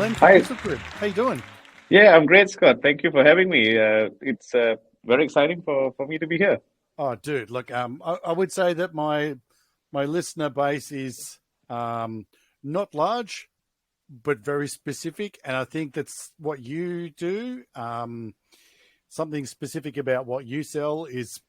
Glenn from Hi. Pixel Grid. How you doing? Yeah, I'm great, Scott. Thank you for having me. It's very exciting for me to be here. Oh, dude, look, I would say that my listener base is not large, but very specific, and I think that's what you do. Something specific about what you sell is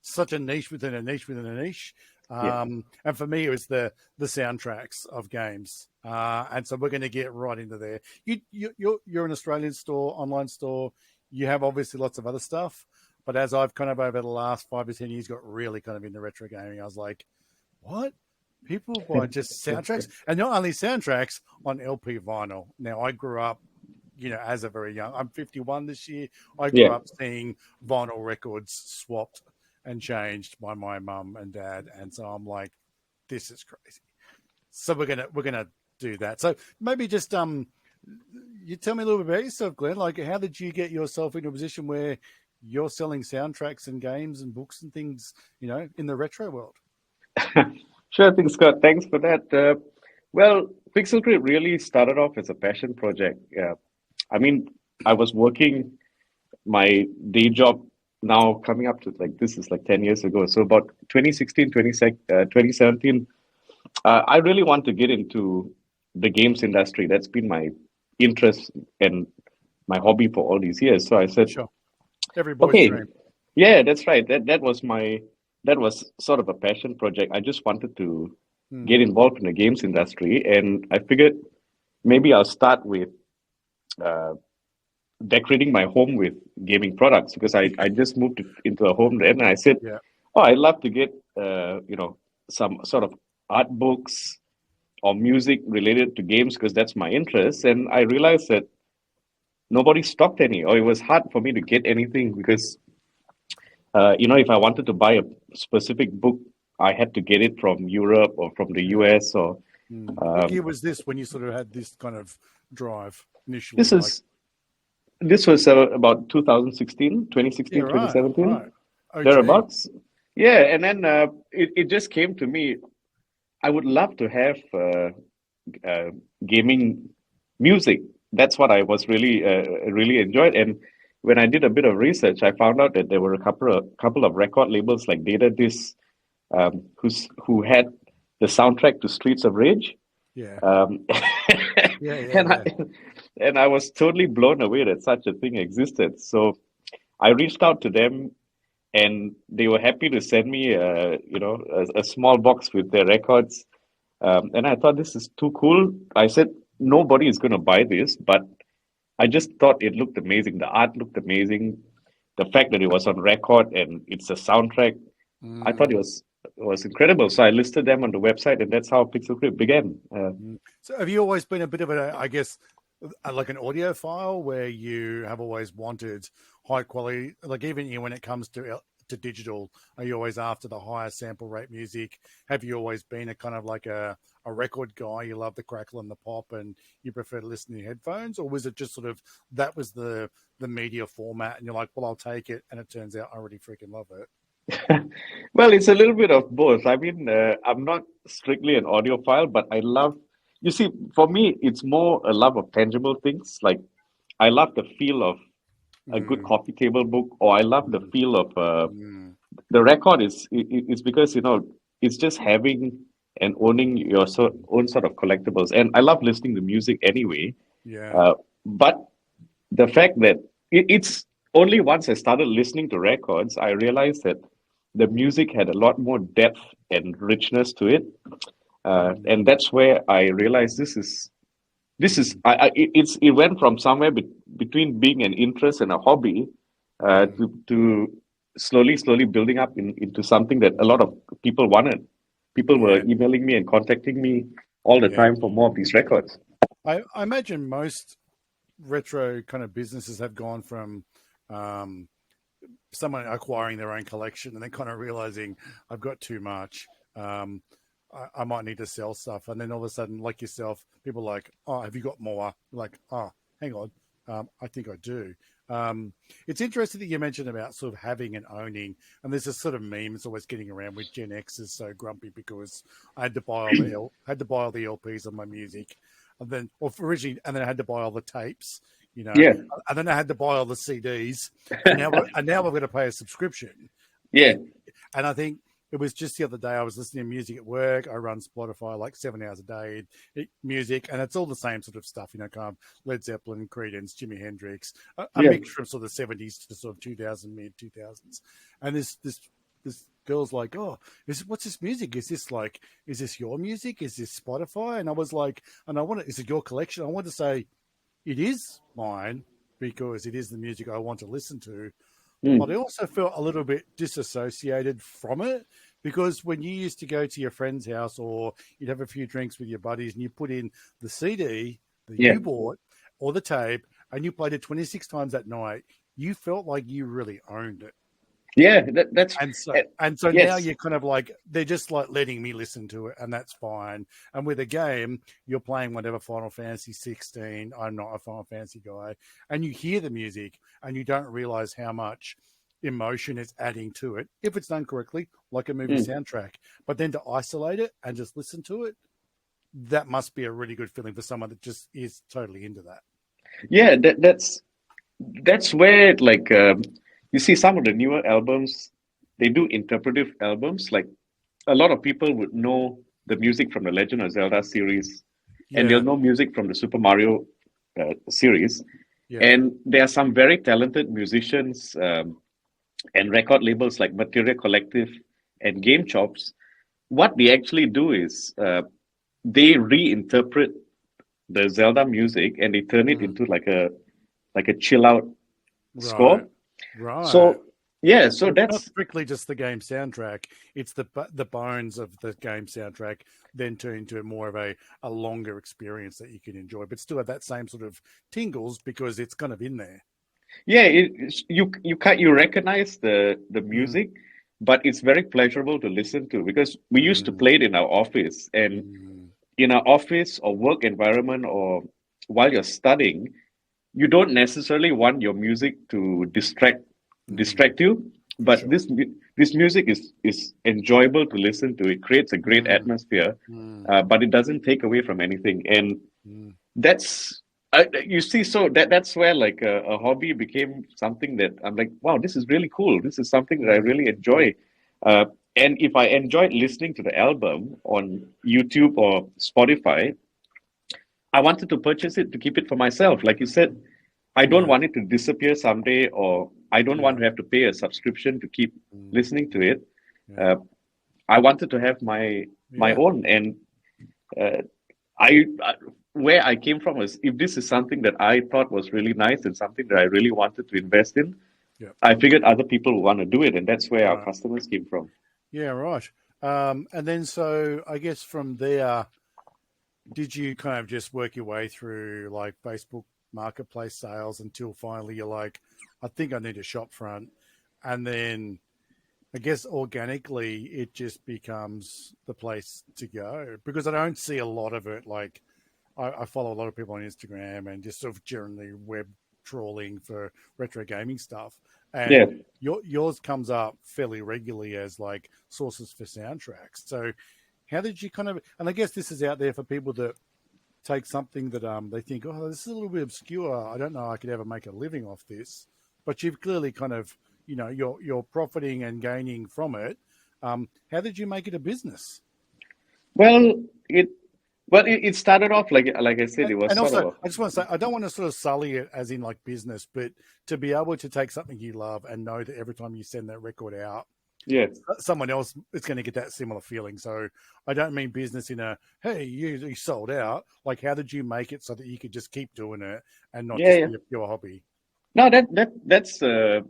such a niche within a niche within a niche. Yeah, And for me, it was the soundtracks of games. And so we're going to get right into there. You're an Australian store, online store. You have obviously lots of other stuff, but as I've kind of over the last 5 to 10 years got really kind of into retro gaming, I was like, what? People buy just soundtracks, and not only soundtracks on LP vinyl. Now I grew up, as a very young. I'm 51 this year. I grew yeah. up seeing vinyl records swapped and changed by my mum and dad, and so I'm like, this is crazy. So we're gonna do that. So maybe just you tell me a little bit about yourself, Glenn. Like, how did you get yourself into a position where you're selling soundtracks and games and books and things, in the retro world? Sure thing, Scott. Thanks for that. Well, Pixel Grid really started off as a passion project. I mean, I was working my day job now coming up to like this is like 10 years ago. So about 2016, 2017, I really want to get into the games industry. That's been my interest and my hobby for all these years. So I said, Sure, every boy's okay, dream. yeah, that's right. That was sort of a passion project. I just wanted to Hmm. get involved in the games industry, and I figured maybe I'll start with uh, decorating my home with gaming products because I just moved into a home then, and I said, Yeah. oh, I'd love to get some sort of art books or music related to games because that's my interest. And I realized that nobody stocked any, or it was hard for me to get anything because if I wanted to buy a specific book, I had to get it from Europe or from the Yeah. US. Or Hmm. What um, year was this when you sort of had this kind of drive this initially? Like, is this was about 2016, yeah, 2016, right, 2017, right. OG. thereabouts. Yeah, and then it just came to me. I would love to have uh, gaming music. That's what I was really enjoyed. And when I did a bit of research, I found out that there were a couple of record labels like Data Disc, who had the soundtrack to Streets of Rage. Yeah, Um, yeah, yeah, and I yeah. and I was totally blown away that such a thing existed. So I reached out to them, and they were happy to send me, a small box with their records. And I thought this is too cool. I said nobody is going to buy this, but I just thought it looked amazing. The art looked amazing. The fact that it was on record and it's a soundtrack, I thought Mm, it was incredible. So I listed them on the website, and that's how Pixel Crypt began. mm. So have you always been a bit of I guess, like an audiophile where you have always wanted high quality, like even when it comes to digital, are you always after the higher sample rate music? Have you always been a kind of like a record guy? You love the crackle and the pop and you prefer to listen to headphones? Or was it just sort of that was the media format and you're like, well, I'll take it, and it turns out I really freaking love it? Well, it's a little bit of both. I mean, I'm not strictly an audiophile, but you see, for me, it's more a love of tangible things. Like, I love the feel of a good Mm, coffee table book, or I love the mm, feel of mm. the record it's because, it's just having and owning your own sort of collectibles. And I love listening to music anyway. Yeah. But the fact that it's only once I started listening to records, I realized that the music had a lot more depth and richness to it, Mm, and that's where I realized it went from somewhere between being an interest and a hobby, mm. to slowly building up into something that a lot of people wanted. People were Yeah. emailing me and contacting me all the Yeah. time for more of these records. I imagine most retro kind of businesses have gone from um, someone acquiring their own collection and then kind of realizing I've got too much. Um, I might need to sell stuff. And then all of a sudden, like yourself, people are like, oh, have you got more? Like, oh, hang on. I think I do. It's interesting that you mentioned about sort of having and owning, and there's this sort of meme that's always getting around with Gen X is so grumpy because I had to buy all the LPs on my music. and then I had to buy all the tapes, Yeah, and then I had to buy all the CDs, and now we're going to pay a subscription. yeah, And I think it was just the other day I was listening to music at work. I run Spotify like 7 hours a day, music, and it's all the same sort of stuff, kind of Led Zeppelin, Creedence, Jimi Hendrix, a yeah, mix from sort of 70s to sort of 2000, mid 2000s. And this girl's like, oh, what's this music? Is this your music? Is this Spotify? And I was like, is it your collection? I want to say it is mine because it is the music I want to listen to. But I also felt a little bit disassociated from it because when you used to go to your friend's house or you'd have a few drinks with your buddies and you put in the CD that you bought or the tape and you played it 26 times that night, you felt like you really owned it. yeah. That's And so yes. now you're kind of like, they're just like letting me listen to it, and that's fine. And with a game, you're playing whatever Final Fantasy 16. I'm not a Final Fantasy guy. And you hear the music and you don't realize how much emotion it's adding to it if it's done correctly, like a movie soundtrack. But then to isolate it and just listen to it, that must be a really good feeling for someone that just is totally into that. Yeah, that's where like you see some of the newer albums, they do interpretive albums. Like a lot of people would know the music from the Legend of Zelda series, and they'll know music from the Super Mario series. And there are some very talented musicians and record labels like Materia Collective and Game Chops. What they actually do is they reinterpret the Zelda music and they turn it into like a chill out score. Right. So yeah, so it's that's not strictly just the game soundtrack. It's the bones of the game soundtrack then turn into more of a longer experience that you can enjoy, but still have that same sort of tingles because it's kind of in there. yeah. You recognize the music, but it's very pleasurable to listen to because we used to play it in our office, and in our office or work environment or while you're studying, you don't necessarily want your music to distract you, but this music is enjoyable to listen to. It creates a great atmosphere, but it doesn't take away from anything, and that's you see. So that's where like a hobby became something that I'm like, wow, this is really cool. This is something that I really enjoy. And if I enjoyed listening to the album on YouTube or Spotify, I wanted to purchase it to keep it for myself. Like you said, I don't want it to disappear someday, or I don't want to have to pay a subscription to keep listening to it. I wanted to have my own, and I where I came from was if this is something that I thought was really nice and something that I really wanted to invest in, I figured other people would want to do it, and that's where our customers came from. Yeah, right. And then so I guess from there, did you kind of just work your way through like Facebook Marketplace sales until finally you're like, I think I need a shop front, and then I guess organically it just becomes the place to go because I don't see a lot of it. Like I follow a lot of people on Instagram and just sort of generally web trawling for retro gaming stuff. And yours comes up fairly regularly as like sources for soundtracks. So how did you kind of, and I guess this is out there for people that take something that they think, oh, this is a little bit obscure. I don't know I could ever make a living off this. But you've clearly kind of, you're profiting and gaining from it. How did you make it a business? Well, it started off like I said, it was and sort also, of I just want to say, I don't want to sort of sully it as in like business, but to be able to take something you love and know that every time you send that record out, someone else is going to get that similar feeling. So I don't mean business in a, hey, you sold out. Like, how did you make it so that you could just keep doing it and not just be a pure hobby? No, that's a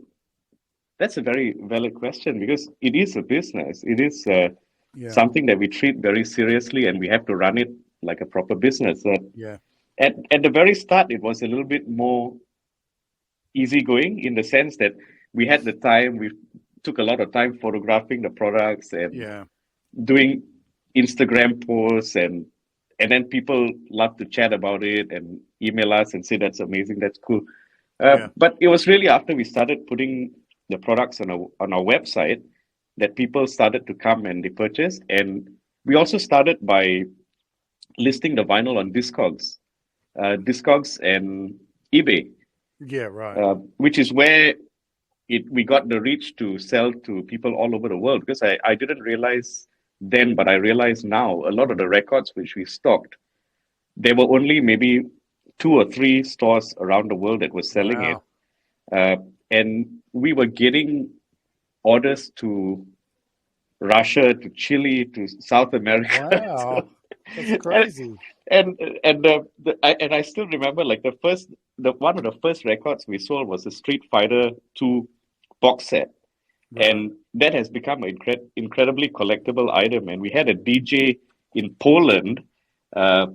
very valid question because it is a business. It is something that we treat very seriously, and we have to run it like a proper business. At the very start, it was a little bit more easygoing in the sense that we had the time. We took a lot of time photographing the products and doing Instagram posts, and then people love to chat about it and email us and say that's amazing, that's cool. But it was really after we started putting the products on our website that people started to come and they purchased. And we also started by listing the vinyl on Discogs and eBay, Yeah, right. which is where we got the reach to sell to people all over the world. Because I didn't realize then, but I realize now a lot of the records which we stocked, there were only maybe 2 or 3 stores around the world that were selling it. Wow. And we were getting orders to Russia, to Chile, to South America. Wow. That's and crazy. I still remember like the one of the first records we sold was a Street Fighter 2 box set, Right. and that has become an incredibly collectible item. And we had a DJ in Poland uh,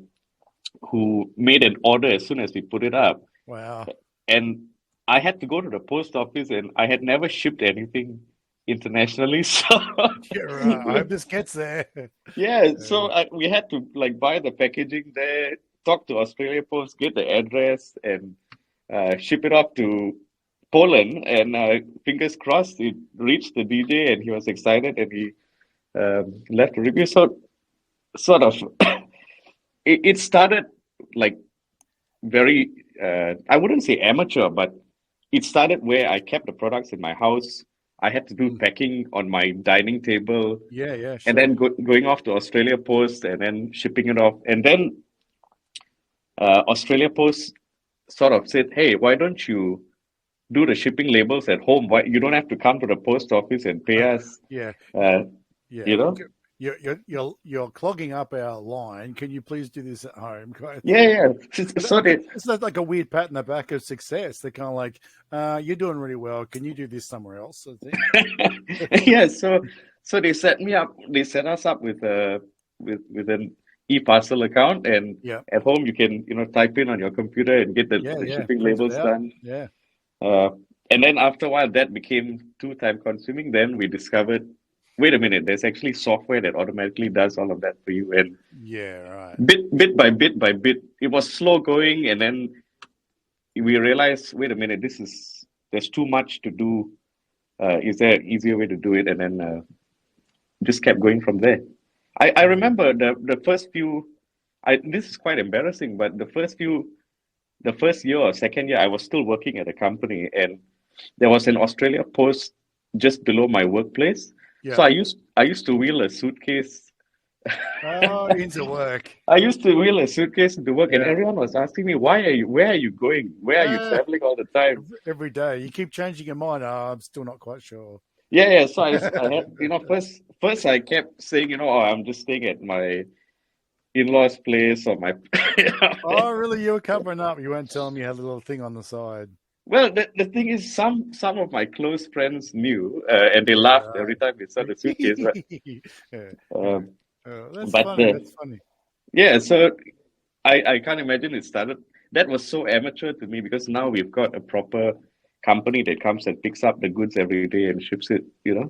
who made an order as soon as we put it up, Wow. and I had to go to the post office, and I had never shipped anything internationally, so Yeah, right. I hope this gets there. yeah, so we had to like buy the packaging there, talk to Australia Post, get the address, and ship it up to Poland. And fingers crossed, it reached the DJ, and he was excited, and he left a review. So, sort of, it started like very, I wouldn't say amateur, but it started where I kept the products in my house. I had to do packing on my dining table, Yeah, yeah, and sure. then going off to Australia Post and then shipping it off. And then Australia Post sort of said, "Hey, why don't you do the shipping labels at home? Why you don't have to come to the post office and pay us?" Yeah, Uh, yeah. you know? You're clogging up our line. Can you please do this at home? Kind of Yeah, thing. yeah. So they, It's not like a weird pat in the back of success. They're kind of like, you're doing really well. Can you do this somewhere else? I think. yeah. So they set me up. They set us up with an e-parcel account, and Yeah, at home you can type in on your computer and get the yeah. shipping Print it labels out. done. Yeah, Uh, and then after a while, that became too time consuming. Then we discovered, wait a minute, there's actually software that automatically does all of that for you. And yeah. Right. bit by bit, it was slow going. And then we realized, wait a minute, there's too much to do. Is there an easier way to do it? And then just kept going from there. I remember the first few, this is quite embarrassing, but the first year or second year, I was still working at a company, and there was an Australia Post just below my workplace. Yeah. So I used to wheel a suitcase. Oh, into work. I used to wheel a suitcase into work, and Yeah. everyone was asking me, where are you going? Where are you traveling all the time? Every day. You keep changing your mind. Oh, I'm still not quite sure. Yeah. So I had, first I kept saying, oh, I'm just staying at my in-laws' place or my. Oh, really? You were covering up. You weren't telling me you had a little thing on the side. Well, the thing is, some of my close friends knew, and they laughed every time they saw the suitcase. But, That's but funny. That's funny. yeah, so I can't imagine it started. That was so amateur to me, because now we've got a proper company that comes and picks up the goods every day and ships it. Yeah.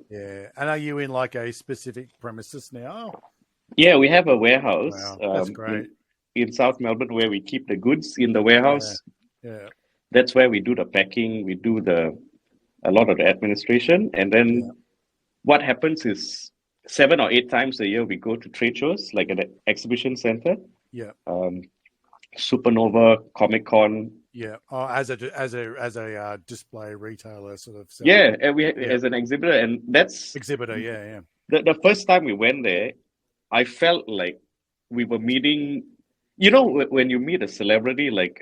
And are you in like a specific premises now? Yeah, we have a warehouse. Wow, that's great. In South Melbourne, where we keep the goods in the warehouse. Yeah. That's where we do the packing. We do a lot of the administration, and then what happens is 7 or 8 times a year we go to trade shows, like at an exhibition center. Yeah. Supernova, Comic Con. Yeah. Oh, as a display retailer sort of. Yeah, and as an exhibitor, and that's exhibitor. Yeah. The first time we went there, I felt like we were meeting. When you meet a celebrity, like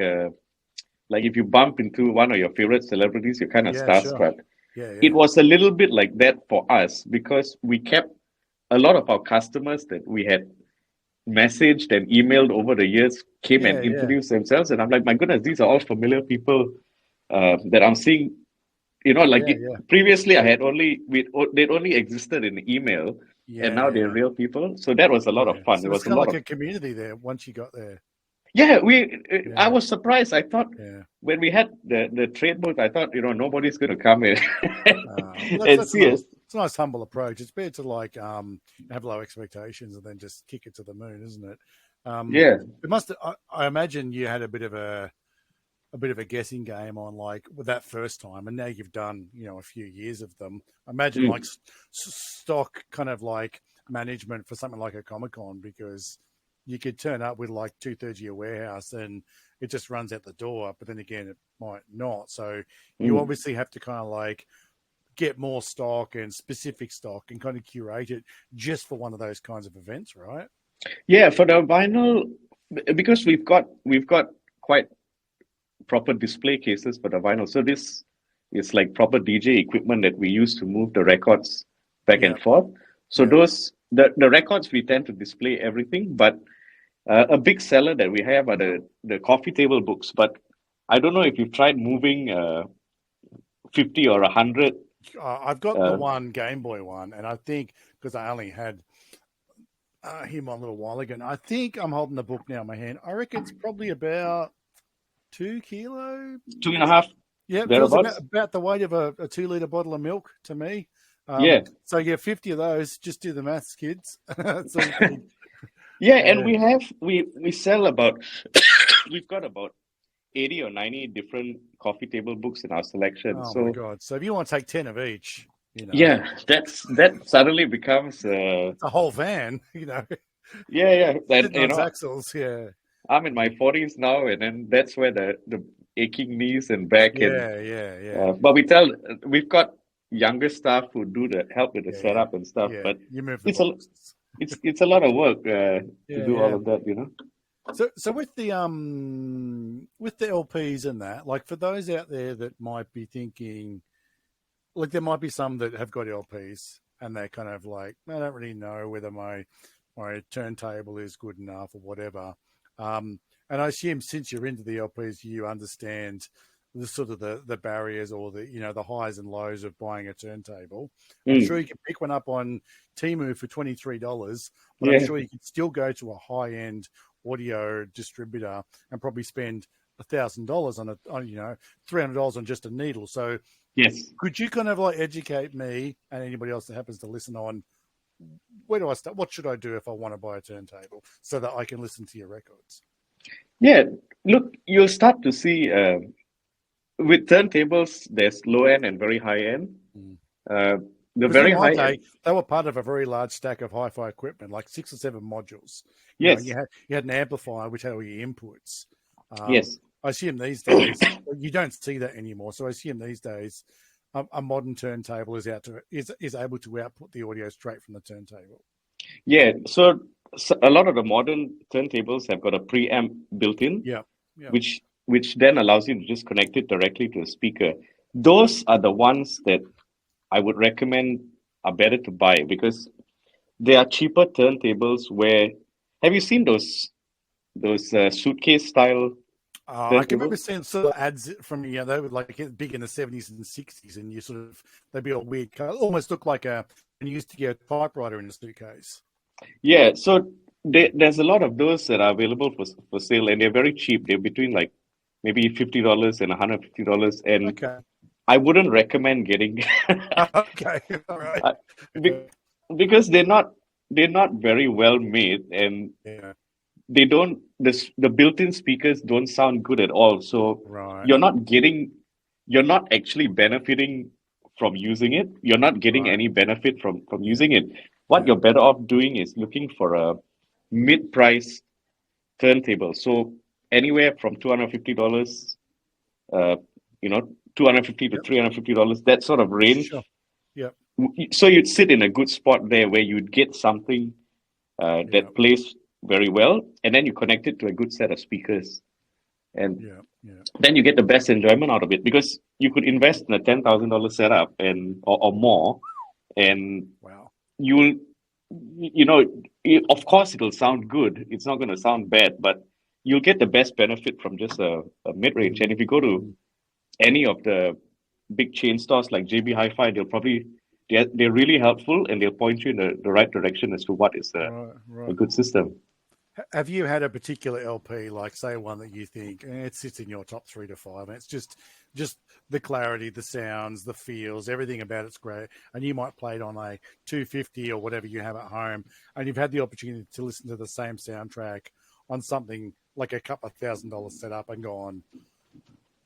if you bump into one of your favorite celebrities, you're kind of starstruck. Sure. Yeah. It was a little bit like that for us, because we kept a lot of our customers that we had messaged and emailed over the years came and introduced themselves, and I'm like, my goodness, these are all familiar people that I'm seeing. Previously I had they'd only existed in email, and now they're real people. So that was a lot of fun. So it was kind of like a community there once you got there. Yeah, I was surprised. I thought when we had the trade booth, I thought nobody's going to come in and see us. It's a nice humble approach. It's better to like have low expectations and then just kick it to the moon, isn't it? It must. I imagine you had a bit of a guessing game on like with that first time, and now you've done a few years of them. I imagine like stock kind of like management for something like a Comic-Con, because you could turn up with like 2/3 of your warehouse and it just runs out the door. But then again, it might not. So you obviously have to kind of like get more stock and specific stock and kind of curate it just for one of those kinds of events, right? Yeah, for the vinyl, because we've got quite proper display cases for the vinyl. So this is like proper DJ equipment that we use to move the records back and forth. So those the records we tend to display everything, but a big seller that we have are the coffee table books. But I don't know if you've tried moving 50 or 100. I've got the one Game Boy one, and I think because I only had him on a little while ago, and I think I'm holding the book now in my hand. I reckon it's probably about 2 kilo, 2.5. Yeah, it feels about the weight of a 2-liter bottle of milk to me. So 50 of those. Just do the maths, kids. And we sell about we've got about 80 or 90 different coffee table books in our selection. Oh my God! So if you want to take 10 of each, that suddenly becomes a whole van. And axles. I'm in my 40s now, and then that's where the aching knees and back. But we've got younger staff who do the help with the setup and stuff. But you move it's a lot of work to do all of that, So with the LPs and that, like for those out there that might be thinking, like there might be some that have got LPs and they're kind of like, I don't really know whether my turntable is good enough or whatever. And I assume since you're into the LPs, you understand the sort of the barriers or the highs and lows of buying a turntable. I'm sure you can pick one up on Temu for $23, but I'm sure you can still go to a high-end audio distributor and probably spend $1,000 on $300 on just a needle. So yes, could you kind of like educate me and anybody else that happens to listen on where do I start? What should I do if I want to buy a turntable so that I can listen to your records? Yeah, look, you'll start to see with turntables, there's low end and very high end. The very high end, they were part of a very large stack of hi-fi equipment, like 6 or 7 modules. Yes, you had an amplifier which had all your inputs. Yes, I assume these days you don't see that anymore. So I assume these days a modern turntable is able to output the audio straight from the turntable. Yeah, so a lot of the modern turntables have got a preamp built in. Yeah. Which then allows you to just connect it directly to a speaker. Those are the ones that I would recommend are better to buy because they are cheaper turntables where have you seen those suitcase style I can remember seeing sort of ads from they were like big in the 70s and 60s and they'd be all weird color, almost look like you used to get a typewriter in a suitcase. Yeah, so there's a lot of those that are available for sale and they're very cheap. They're between like maybe $50 and $150, and I wouldn't recommend getting. Okay, all right. Because they're not very well made, and they don't. The built-in speakers don't sound good at all. So you're not actually benefiting from using it. You're not getting any benefit from using it. What you're better off doing is looking for a mid-price turntable. So anywhere from $250, $250 to $350, that sort of range. Sure. Yeah. So you'd sit in a good spot there where you'd get something that plays very well, and then you connect it to a good set of speakers, and then you get the best enjoyment out of it because you could invest in a $10,000 setup or more, and of course it'll sound good. It's not going to sound bad, but you'll get the best benefit from just a mid-range. And if you go to any of the big chain stores like JB Hi-Fi, they're really helpful and they'll point you in the right direction as to what is a good system. Have you had a particular LP, like say one that you think it sits in your top 3 to 5, and it's just the clarity, the sounds, the feels, everything about it's great, and you might play it on a 250 or whatever you have at home, and you've had the opportunity to listen to the same soundtrack on something like a couple of $1,000 setup and gone,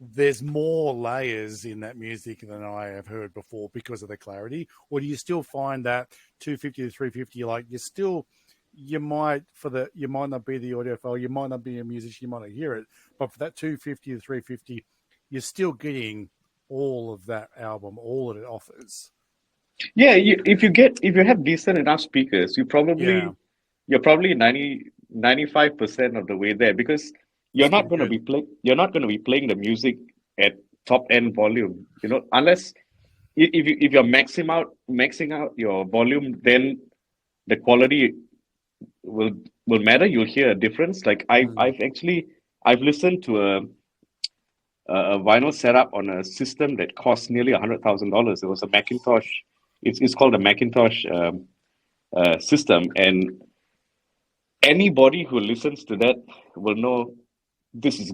there's more layers in that music than I have heard before because of the clarity? Or do you still find that 250 to 350, like you might not be the audiophile, you might not be a musician, you might not hear it, but for that 250 to 350, you're still getting all of that album, all that it offers. Yeah, if you have decent enough speakers, Yeah, you're probably 95% of the way there, because that's pretty good. you're not going to be playing the music at top end volume, unless if you're maxing out your volume, then the quality will matter. You'll hear a difference. Like Mm. I've listened to a vinyl setup on a system that cost nearly $100,000. It was a Macintosh. It's called a Macintosh system, and anybody who listens to that will know this is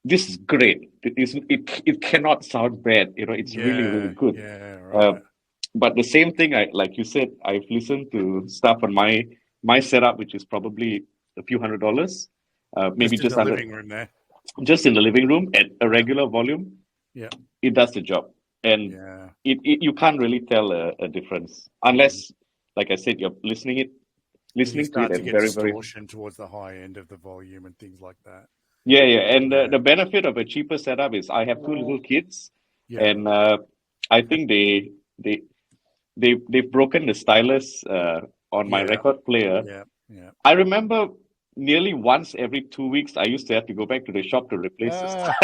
this is great. It cannot sound bad. It's really, really Yeah, good. yeah, Uh, right. but the same thing, like you said, I've listened to stuff on my setup, which is probably a few $100s, maybe Just in just the under, living room there. just in the living room at a Yeah, regular volume. yeah, It does the job, and yeah. you can't really tell a difference Mm. unless, like I said, you're Then you listening to it start at to get very, very. distortion towards the high end of the volume and things like that. Yeah, yeah. And Yeah, the benefit of a cheaper setup is I have two little kids, yeah, and I think they they've broken the stylus on my yeah, record player. yeah, yeah. I remember nearly once every 2 weeks I used to have to go back to the shop to replace the Ah,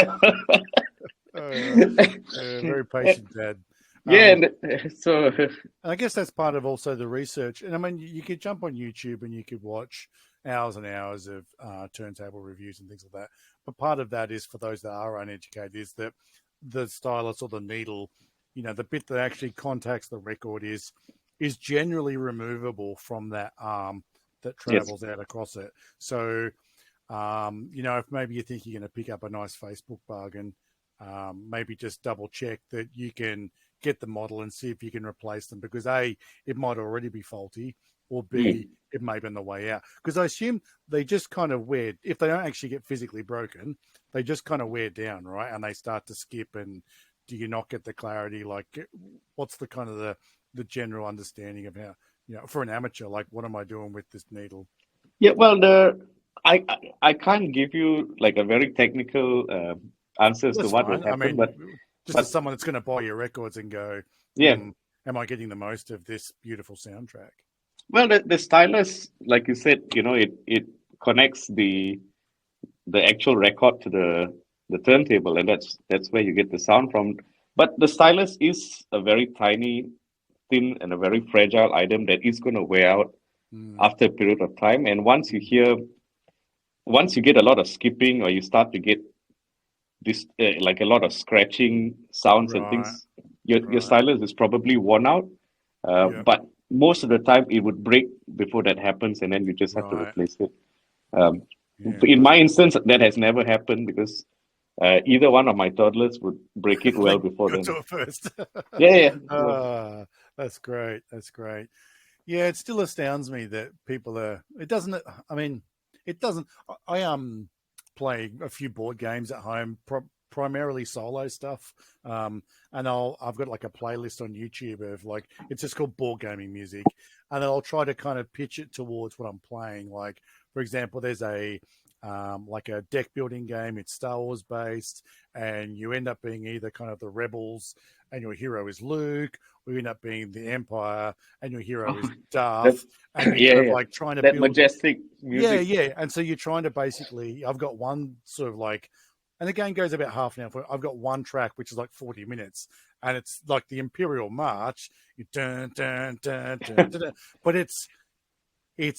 uh, stylus. very patient dad. Yeah, Um, and so and I guess that's part of also the research. And I mean, you could jump on YouTube and you could watch hours and hours of turntable reviews and things like that. But part of that is for those that are uneducated is that the stylus or the needle, the bit that actually contacts the record is generally removable from that arm that yes. travels out across it. So, if maybe you think you're going to pick up a nice Facebook bargain, maybe just double check that you can get the model and see if you can replace them, because A, it might already be faulty, or B, Mm. it may be on the way out. Because I assume they just kind of wear, if they don't actually get physically broken, they just kind of wear down, right? And they start to skip. And do you not get the clarity? Like, what's the kind of the general understanding of how, for an amateur, like, what am I doing with this needle? Yeah, well, I can't give you like a very technical answer as to That's what will fine. I happen, mean, just but as someone that's going to buy your records and go, yeah. am I getting the most of this beautiful soundtrack? Well, the stylus, like you said, it connects the actual record to the turntable, and that's where you get the sound from. But the stylus is a very tiny, thin, and a very fragile item that is going to wear out Mm, after a period of time. And once you get a lot of skipping, or you start to get this like a lot of scratching sounds and right, things, your right. stylus is probably worn out. Yeah, But most of the time, it would break before that happens, and then you just have to right. replace it. Um, Yeah, in my right. instance, that has never happened because either one of my toddlers would break it well They before got then. to it first. Yeah, yeah. So, Ah, that's great. That's great. Yeah, it still astounds me that people are. It doesn't. I mean, it doesn't. I play a few board games at home, primarily solo stuff. And I've got like a playlist on YouTube of like it's just called board gaming music, and I'll try to kind of pitch it towards what I'm playing. Like for example, there's a like a deck building game. It's Star Wars based, and you end up being either kind of the rebels, and your hero is Luke, or you end up being the Empire, and your hero is that, Darth, and you're yeah, kind of yeah. like trying to That build. majestic Yeah, music. yeah. And so you're trying to basically, I've got one sort of like, and the game goes about half an hour. I've got one track which is like 40 minutes, and it's like the Imperial March. You dun dun dun dun dun, dun. But it's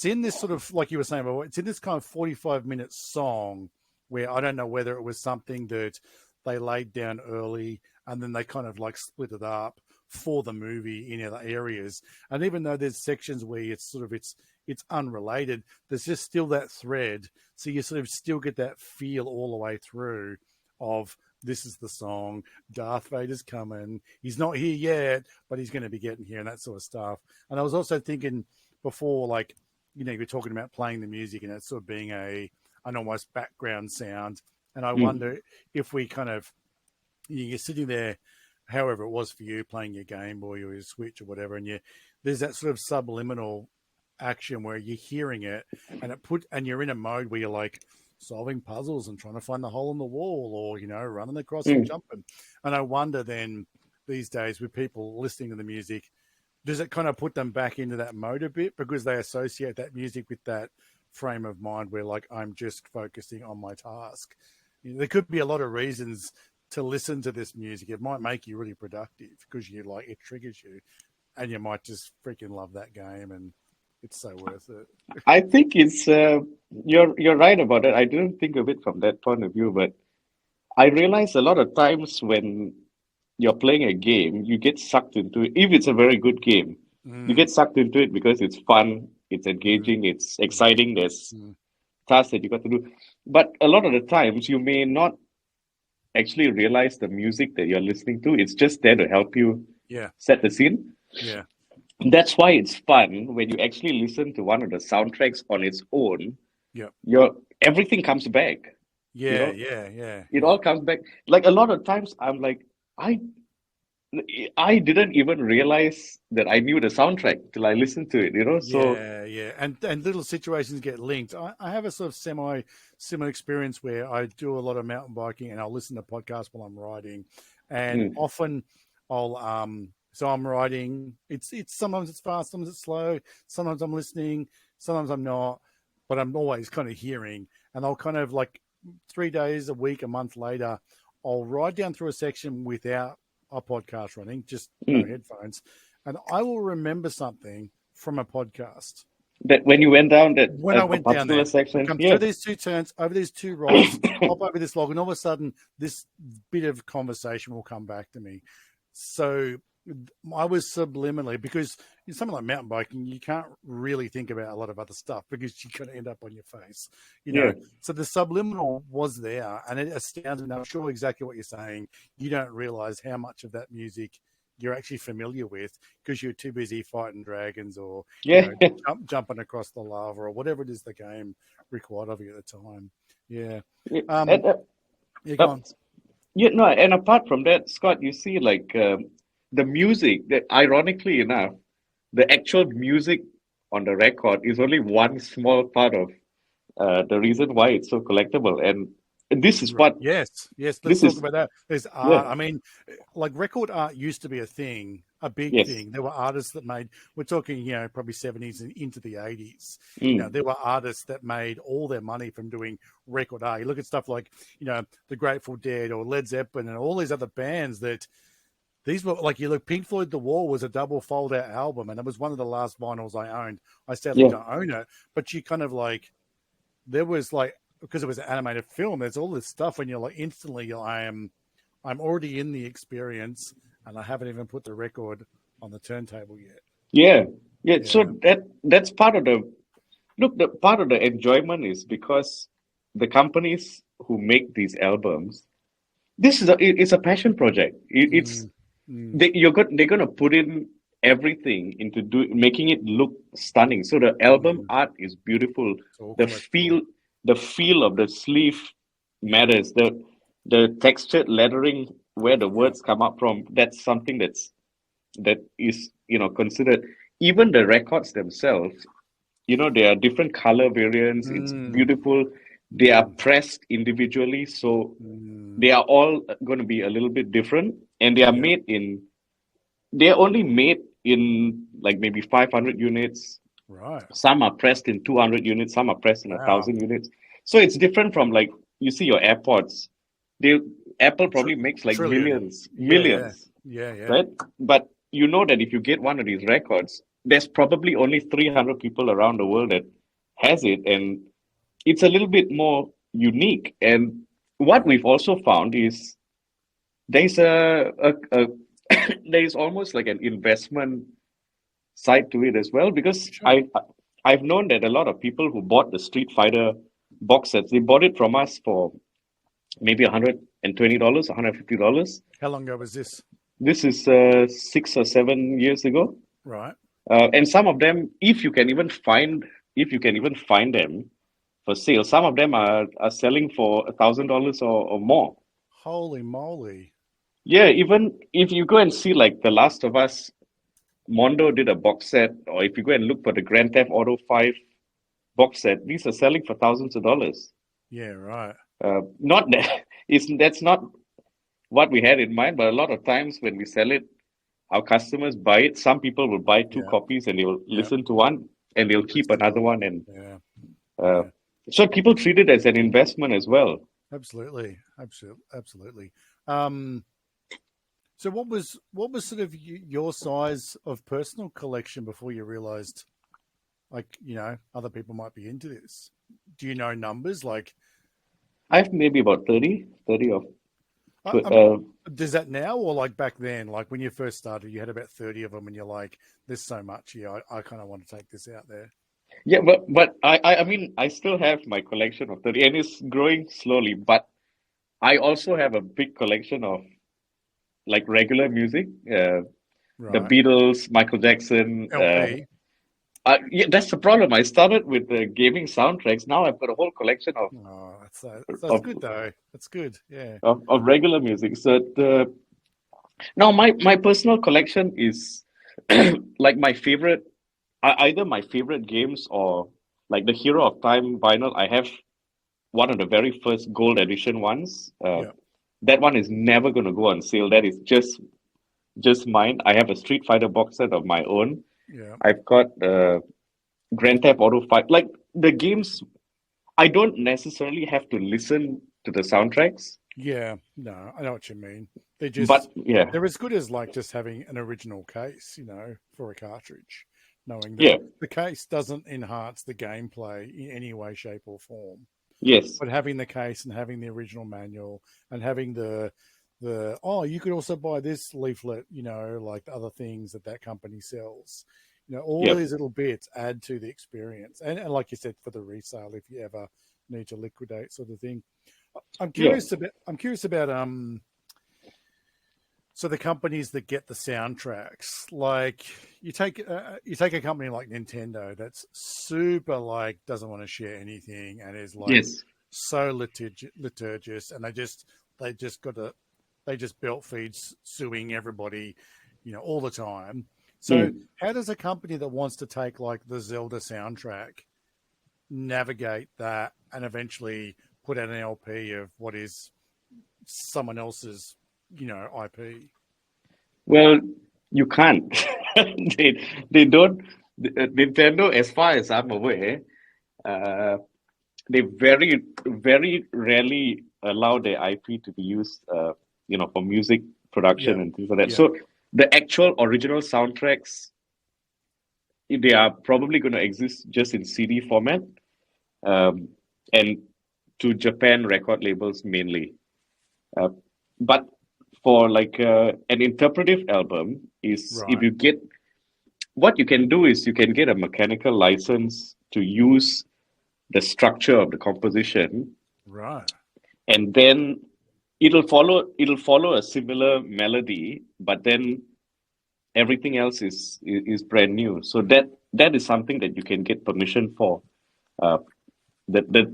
in this sort of like you were saying, but it's in this kind of 45-minute song where I don't know whether it was something that they laid down early and then they kind of like split it up for the movie in other areas. And even though there's sections where it's unrelated, there's just still that thread. So you sort of still get that feel all the way through of this is the song. Darth Vader's coming. He's not here yet, but he's going to be getting here and that sort of stuff. And I was also thinking before, like, you're talking about playing the music and it sort of being an almost background sound. And I Mm. wonder if we kind of, you're sitting there, however it was for you, playing your Game Boy or your Switch or whatever, and there's that sort of subliminal action where you're hearing it and you're in a mode where you're like solving puzzles and trying to find the hole in the wall, or running across and jumping. And I wonder then these days with people listening to the music, does it kind of put them back into that mode a bit because they associate that music with that frame of mind where like I'm just focusing on my task? There could be a lot of reasons to listen to this music. It might make you really productive because it triggers you, and you might just freaking love that game, and it's so worth it. I think it's you're right about it. I didn't think of it from that point of view, but I realize a lot of times when you're playing a game, you get sucked into it. If it's a very good game, you get sucked into it because it's fun, it's engaging, it's exciting. There's tasks that you got to do. But a lot of the times, you may not actually realize the music that you're listening to. It's just there to help you set the scene. Yeah. That's why it's fun when you actually listen to one of the soundtracks on its own. Yeah. Everything comes back. Yeah, It all comes back. Like a lot of times, I'm like, I didn't even realize that I knew the soundtrack till I listened to it. So and little situations get linked. I have a sort of similar experience where I do a lot of mountain biking and I'll listen to podcasts while I'm riding, and often I'll so I'm riding. It's sometimes it's fast, sometimes it's slow, sometimes I'm listening, sometimes I'm not, but I'm always kind of hearing, and I'll kind of like 3 days, a week, a month later, I'll ride down through a section without a podcast running, just no headphones, and I will remember something from a podcast. That when you went down when I went down there, section, come through these 2 turns, over these 2 rocks, hop over this log, and all of a sudden, this bit of conversation will come back to me. So I was subliminally, because something like mountain biking, you can't really think about a lot of other stuff because you kind of end up on your face, So the subliminal was there, and it astounded me. I'm sure exactly what you're saying. You don't realize how much of that music you're actually familiar with because you're too busy fighting dragons or jumping across the lava or whatever it is the game required of you at the time. Yeah. Go on. And apart from that, Scott, you see, like the music, that ironically enough, the actual music on the record is only one small part of the reason why it's so collectible. And this is what... Yes. Let's talk about that. There's art. I mean, like record art used to be a thing, a big thing. There were artists that made... We're talking, probably 70s and into the 80s. There were artists that made all their money from doing record art. You look at stuff like, the Grateful Dead or Led Zeppelin and all these other bands that... These were like, you look, Pink Floyd The Wall was a double fold-out album, and it was one of the last vinyls I owned. I sadly don't own it, but you kind of like, there was like, because it was an animated film, there's all this stuff when you're like instantly, I'm already in the experience, and I haven't even put the record on the turntable yet. Yeah. So that's part of the part of the enjoyment is because the companies who make these albums, it's a passion project. They're going to put in everything into making it look stunning. So the album art is beautiful. The feel of the sleeve matters. The textured lettering where the words come up from. That's something that is considered. Even the records themselves, there are different color variants. It's beautiful. They are pressed individually, so they are all going to be a little bit different, and they are they're only made in like maybe 500 units. Right. Some are pressed in 200 units, some are pressed in 1,000 units. So it's different from like, you see your AirPods. Apple probably makes like millions. Yeah. Right? But you know that if you get one of these records, there's probably only 300 people around the world that has it, and it's a little bit more unique. And what we've also found is there's there is almost like an investment side to it as well, because I've known that a lot of people who bought the Street Fighter box sets, they bought it from us for maybe $120, $150. How long ago was this? This is 6 or 7 years ago. Right. And some of them, if you can even find them for sale, some of them are selling for $1,000 or more. Holy moly! Yeah, even if you go and see like The Last of Us Mondo did a box set, or if you go and look for the Grand Theft Auto 5 box set, these are selling for thousands of dollars. Yeah, right. Not that that's not what we had in mind, but a lot of times when we sell it, our customers buy it. Some people will buy two Yeah, copies and they'll yeah. listen to one and they'll keep Listen to another it. one, and Yeah, uh, yeah. so people treat it as an investment as well. Absolutely, absolutely. Um, so what was sort of your size of personal collection before you realized, like, other people might be into this? Do you know numbers? Like, I have maybe about 30 of I- tw- I'm, uh, does that now, or like back then, like when you first started, you had about 30 of them, and you're like, "There's so much here. I kind of want to take this out there." yeah, but I mean I still have my collection of 30 and it's growing slowly, but I also have a big collection of like regular music, the Right. Beatles, Michael Jackson. LP. Yeah, that's the problem. I started with the gaming soundtracks. Now I've got a whole collection Oh, that's of good though. That's good. Yeah. of regular music. So now my personal collection is like my favorite, either my favorite games or like the Hero of Time vinyl. I have one of the very first gold edition ones. Yeah. That one is never going to go on sale. That is just mine. I have a Street Fighter box set of my own. Yeah. I've got Grand Theft Auto 5. Like the games, I don't necessarily have to listen to the soundtracks, Yeah. No, I know what you mean. They're but just yeah, they're as good as like just having an original case, for a cartridge, knowing that yeah, the case doesn't enhance the gameplay in any way, shape, or form. yes, But having the case and having the original manual and having you could also buy this leaflet, like the other things that company sells. All yeah, these little bits add to the experience. And like you said, for the resale, if you ever need to liquidate, sort of thing. I'm yeah. curious about so the companies that get the soundtracks, like you take a company like Nintendo that's super like doesn't want to share anything and is like Yes. so liturgious, and they just belt feeds suing everybody, all the time. So Mm. how does a company that wants to take like the Zelda soundtrack navigate that and eventually put out an LP of what is someone else's, IP? Well, you can't. They don't. Nintendo, as far as I'm aware, uh, they very rarely allow their IP to be used, for music Yeah, production and things like that. yeah, So the actual original soundtracks, they are probably going to exist just in CD format, um, and to Japan record labels mainly. Uh, but for like an interpretive album, is if right, you get what you can do is you can get a mechanical license to use the structure of the composition, right. and then it'll follow a similar melody, but then everything else is brand new. So that is something that you can get permission for. Uh, the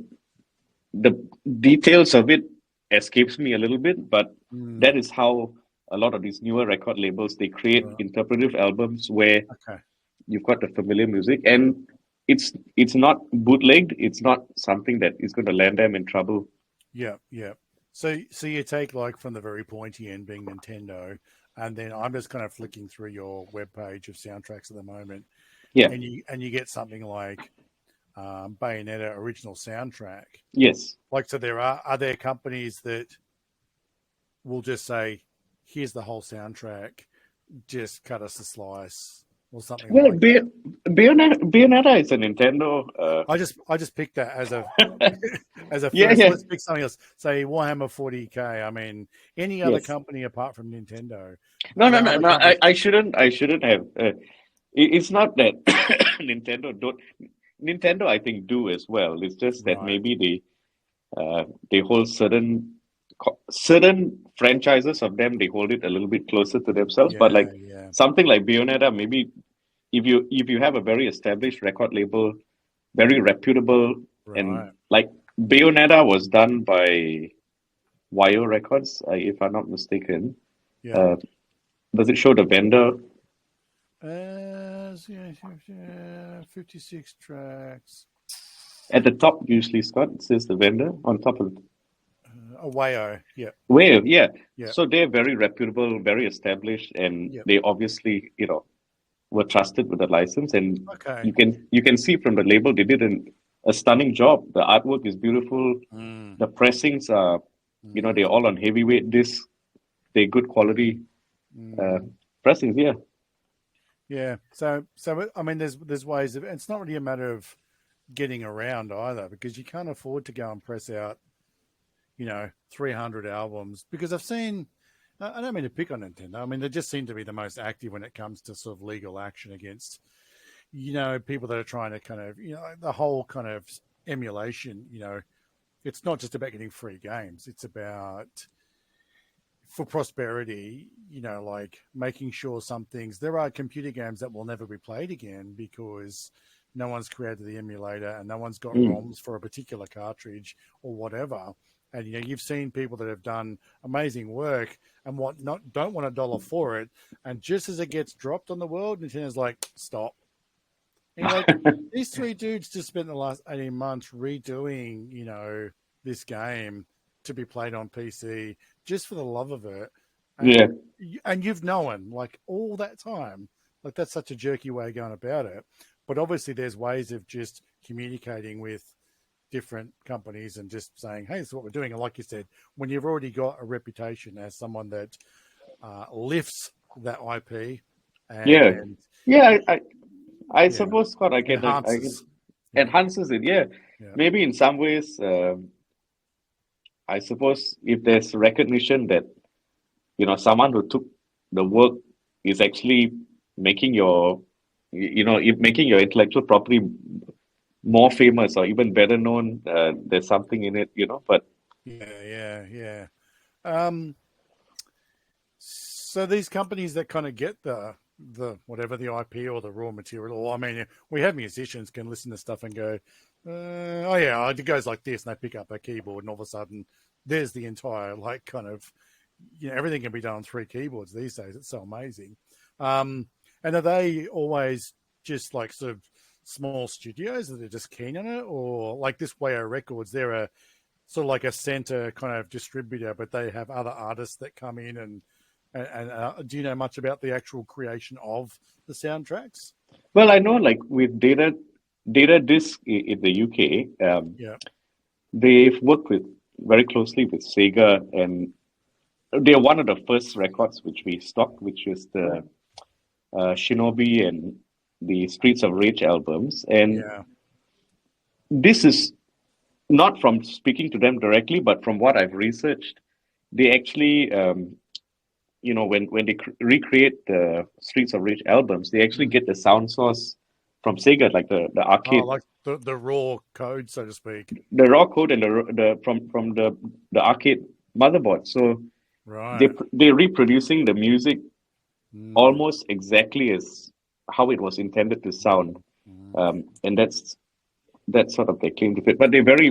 details of it escapes me a little bit, but Mm, that is how a lot of these newer record labels, they create right. interpretive albums where Okay. you've got the familiar music, and it's not bootlegged. It's not something that is going to land them in trouble. Yeah, yeah. So you take like from the very pointy end being Nintendo, and then I'm just kind of flicking through your webpage of soundtracks at the moment, Yeah. and you get something like Bayonetta original soundtrack. Yes. Like, so are there companies that will just say, "Here's the whole soundtrack, just cut us a slice," or something Well, like that? Bayonetta is a Nintendo. I just picked that as a Yeah, first. yeah. Let's pick something else. Say Warhammer 40K. I mean, any other Yes. company apart from Nintendo. No, Are no, there no, other no. companies? I shouldn't. I shouldn't have. It's not that Nintendo don't. Nintendo, I think, do as well. It's just that Right. maybe they hold certain franchises of them. They hold it a little bit closer to themselves. But like Yeah. Yeah. something like Bayonetta, maybe if you have a very established record label, very reputable, and Right. like Bayonetta was done by YO Records, if I'm not mistaken. Yeah. Uh, does it show the vendor? Yeah, 56 tracks. At the top, usually, Scott, it says the vendor on top of it. Wayo, yeah, Wave, yeah. yeah, So they're very reputable, very established, and yeah. they obviously, were trusted with the license. And Okay. you can see from the label they did a stunning job. The artwork is beautiful. Mm, The pressings are, they're all on heavyweight discs. They're good quality uh, mm. pressings. Yeah. Yeah. So I mean, there's ways of. It's not really a matter of getting around either, because you can't afford to go and press out 300 albums, because I've seen. I don't mean to pick on Nintendo. I mean, they just seem to be the most active when it comes to sort of legal action against people that are trying to kind of the whole kind of emulation. It's not just about getting free games. It's about, for prosperity, like making sure some things, there are computer games that will never be played again because no one's created the emulator and no one's got Mm. ROMs for a particular cartridge or whatever. And you've seen people that have done amazing work and don't want $1 for it. And just as it gets dropped on the world, Nintendo's like, stop. And you're like, these three dudes just spent the last 18 months redoing, this game to be played on PC just for the love of it. Yeah. And you've known, like, all that time, like, that's such a jerky way of going about it. But obviously there's ways of just communicating with different companies and just saying, hey, this is what we're doing. And like you said, when you've already got a reputation as someone that lifts that IP Yeah. and Yeah. I yeah, suppose, Scott, I can enhances. enhances it. Yeah. Yeah. Maybe in some ways, I suppose if there's recognition that someone who took the work is actually making making your intellectual property more famous or even better known, there's something in it. But Yeah. Um, so these companies that kind of get the whatever the IP or the raw material, or I mean, we have musicians can listen to stuff and go, oh yeah, it goes like this, and they pick up a keyboard, and all of a sudden there's the entire like kind of everything can be done on 3 keyboards these days. It's so amazing. And are they always just like sort of small studios that are just keen on it, or like this Wayo Records, they're a sort of like a center kind of distributor, but they have other artists that come in and do you know much about the actual creation of the soundtracks? well, I know like with Data Disc in the UK, Yeah. they've worked very closely with Sega, and they're one of the first records which we stocked, which is the Shinobi and the Streets of Rage albums. And Yeah. this is not from speaking to them directly, but from what I've researched, they actually, when they recreate the Streets of Rage albums, they actually get the sound source from Sega, like the arcade, like the raw code, so to speak. the raw code, and the from the arcade motherboard. So Right. they're reproducing the music Mm. almost exactly as how it was intended to sound, and that's sort of their claim to it. But they're very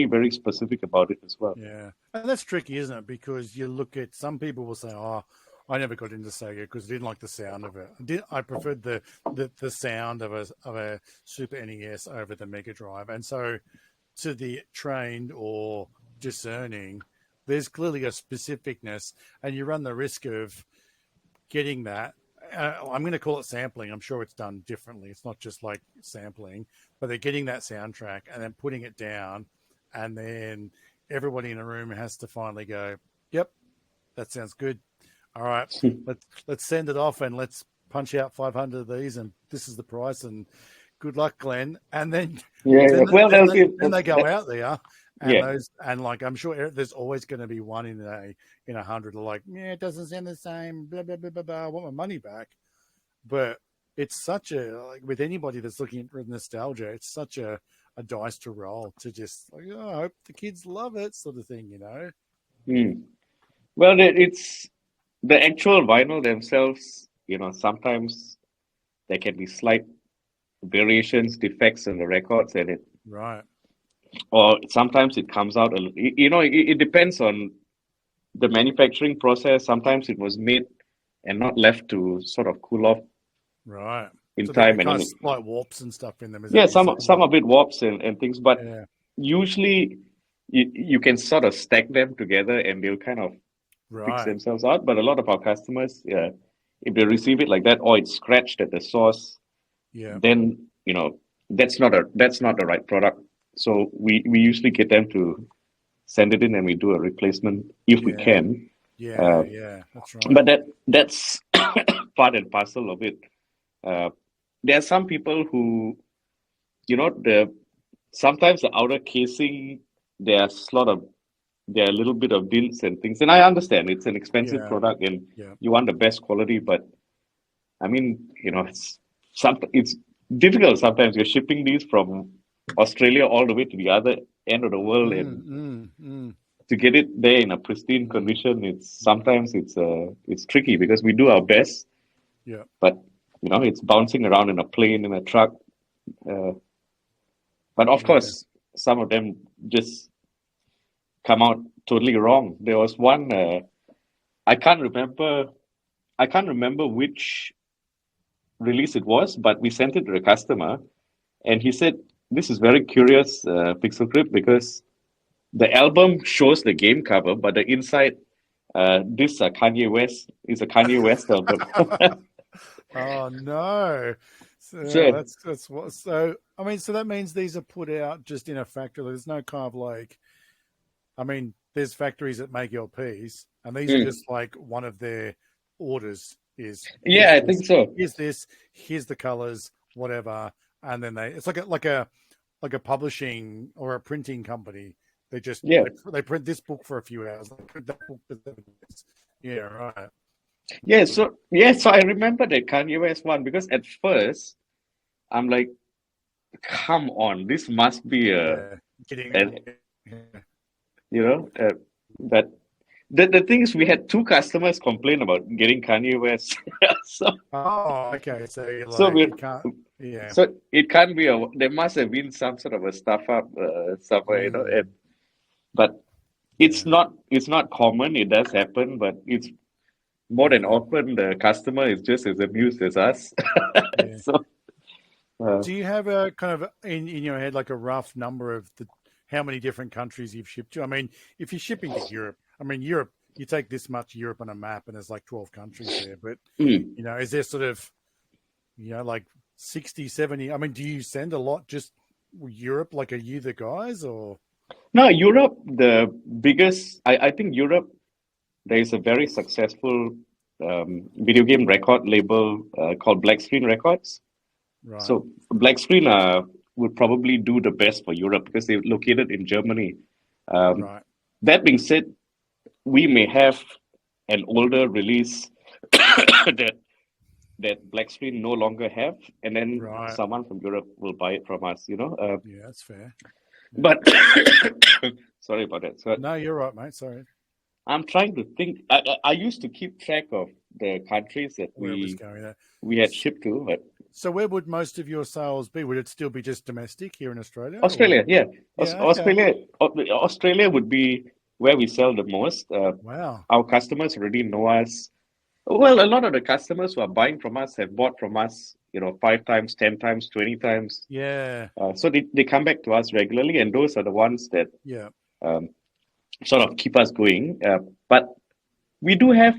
very specific about it as well. Yeah, and that's tricky, isn't it? Because you look at some people will say, "Oh, I never got into Sega because I didn't like the sound of it. I preferred the sound of a Super NES over the Mega Drive." And so, to the trained or discerning, there's clearly a specificness, and you run the risk of getting that. I'm going to call it sampling. I'm sure it's done differently. It's not just like sampling, but they're getting that soundtrack and then putting it down, and then everybody in the room has to finally go, "Yep, that sounds good. All right, let's send it off and let's punch out 500 of these, and this is the price, and good luck, Glenn." And then then they go out there. And like I'm sure there's always going to be one in a 100 like, yeah, it doesn't sound the same, blah blah blah blah blah. I want my money back. But it's such like with anybody that's looking at nostalgia, it's such a dice to roll to just like, oh, I hope the kids love it, sort of thing, Well, it's the actual vinyl themselves. Sometimes there can be slight variations, defects in the records, and Right. or sometimes it comes out. It depends on the manufacturing process. Sometimes it was made and not left to sort of cool off Right. in So time, they and kind then of slight warps and stuff in them. Is that yeah, what you're saying? some of it warps and things, but Yeah. usually you can sort of stack them together and they'll kind of fix Right. themselves out. But a lot of our customers, yeah, if they receive it like that or it's scratched at the source, Yeah. then that's not the right product. So we usually get them to send it in and we do a replacement if we Yeah. can. Yeah. Yeah. That's right. But that's part and parcel of it. There are some people who, sometimes the outer casing, there's there are a little bit of dints and things. And I understand it's an expensive Yeah. product and Yeah. you want the best quality, but I mean, it's difficult sometimes. You're shipping these from Australia all the way to the other end of the world, and to get it there in a pristine condition, it's tricky because we do our best, Yeah. but it's bouncing around in a plane, in a truck. But of Yeah. course, some of them just come out totally wrong. There was one I can't remember. I can't remember which release it was, but we sent it to the customer, and he said, "This is very curious, Pixel Grip, because the album shows the game cover, but the inside, this Kanye West is a Kanye West album." Oh no. So So that's what. So I mean, so that means these are put out just in a factory. There's no kind of like. I mean, there's factories that make LPs, and these are just like one of their orders is. yeah, I think so. Here's this. Here's the colors, whatever, and then it's like a publishing or a printing company. They just Yeah. they print this book for a few hours. They print that book for 7 days. Yeah, right. Yeah, so I remember the Kanye West one because at first I'm like, come on, this must be Yeah, getting an yeah. that the thing is we had two customers complain about getting Kanye West. so Oh, okay. So you're so like we you can't. Yeah. so it can't be there must have been some sort of a stuff up somewhere, but it's Yeah. not common. It does happen, but it's more than often the customer is just as amused as us. Yeah. So Do you have a kind of in your head like a rough number of how many different countries you've shipped to? I mean, if you're shipping to Europe, I mean Europe, you take this much Europe on a map and there's like 12 countries there. But is there sort of like 60, 70? I mean, do you send a lot just Europe? Like, are you the guys or? no, Europe, the biggest, I think Europe, there is a very successful video game record label called Black Screen Records. Right. So Black Screen would probably do the best for Europe because they're located in Germany. Right. That being said, we may have an older release that Black Screen no longer have, and then someone from Europe will buy it from us. Yeah, that's fair. But sorry about that. So no, you're right, mate. Sorry. I'm trying to think. I used to keep track of the countries that we had shipped to, but so where would most of your sales be? Would it still be just domestic here in Australia? Australia, yeah. Okay. Australia would be where we sell the most. Wow. Our customers already know us. Well, a lot of the customers who are buying from us have bought from us, 5 times, 10 times, 20 times. Yeah. So they come back to us regularly, and those are the ones that sort of keep us going. But we do have